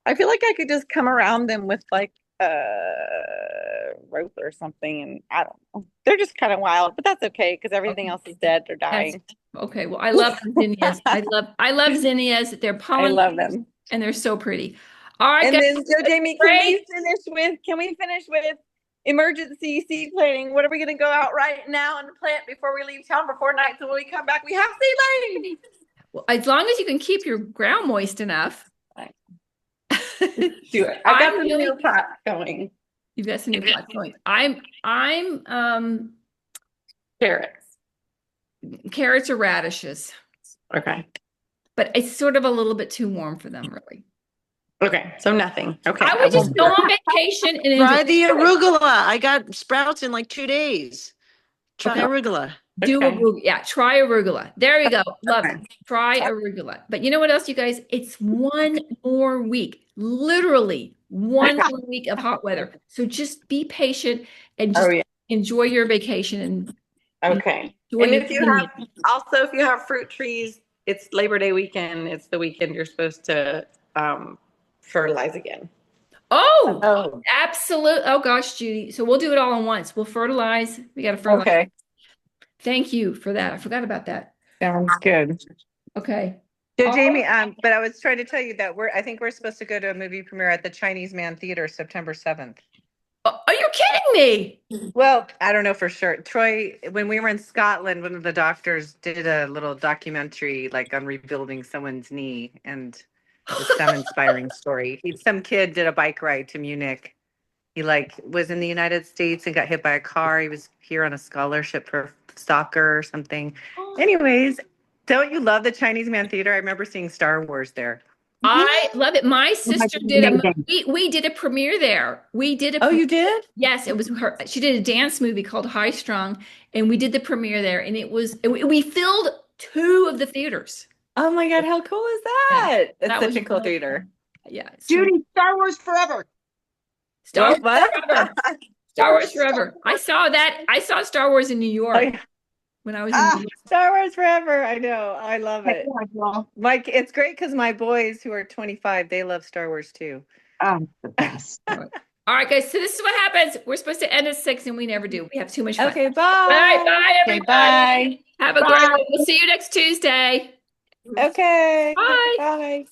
I could just come around them with like a rope or something, and I don't know. They're just kind of wild, but that's okay because everything else is dead or dying. okay. Well, I love zinnias. I love zinnias. They're I pollen love them. and they're so pretty. All right, And guys. then, Joe Jamie, Great. can we finish with emergency seed planting? What are we going to go out right now and plant before we leave town for 4 nights? And when we come back, we have seed laying. Well, as long as you can keep your ground moist enough. Do it. I got I'm some really- new pot going. You've got some new plots going. I'm Carrots. carrots or radishes, Okay. but it's sort of a little bit too warm for them, really. Okay. So nothing. Okay. I would just go on vacation and Try enjoy. the arugula. I got sprouts in like 2 days. Try Okay. arugula. Do Okay. arugula. Yeah, try arugula. There you go. Love Okay. it. Try arugula. But you know what else, you guys? It's one more week, literally one more week of hot weather. So just be patient and just Oh, yeah. enjoy your vacation and Okay. enjoy And your if you have fruit trees, it's Labor Day weekend. It's the weekend you're supposed to fertilize again. Oh, absolute. Oh gosh, Judy. So we'll do it all at once. We'll fertilize. We got to fertilize. Okay. Thank you for that. I forgot about that. Sounds good. Okay. So Jamie, but I was trying to tell you that I think we're supposed to go to a movie premiere at the Chinese Man Theater September 7th. Are you kidding me? Well, I don't know for sure. Troy, when we were in Scotland, one of the doctors did a little documentary like on rebuilding someone's knee, and it was some inspiring story. Some kid did a bike ride to Munich. He like was in the United States and got hit by a car. He was here on a scholarship for soccer or something. Anyways, don't you love the Chinese Man Theater? I remember seeing Star Wars there. I love it. My sister did amazing. we did a premiere there. We did a Oh, you did? Yes, it was her. She did a dance movie called High Strung, and we did the premiere there, and we filled 2 of the theaters. Oh my God, how cool is that? It's That such was a cool really theater. Yeah. Judy, Star Wars forever. Star Wars What? Forever. Star Wars Forever. I saw that. I saw Star Wars in New York Oh, yeah. when I was in New York. Star Wars forever. I know. I love it. Mike, it's great because my boys who are 25, they love Star Wars too. The best. All right, guys. So this is what happens. We're supposed to end at 6, and we never do. We have too much fun. Okay, bye. All right, bye, Okay, everybody. bye. Have a great one. We'll see you next Tuesday. Okay. Bye. Bye.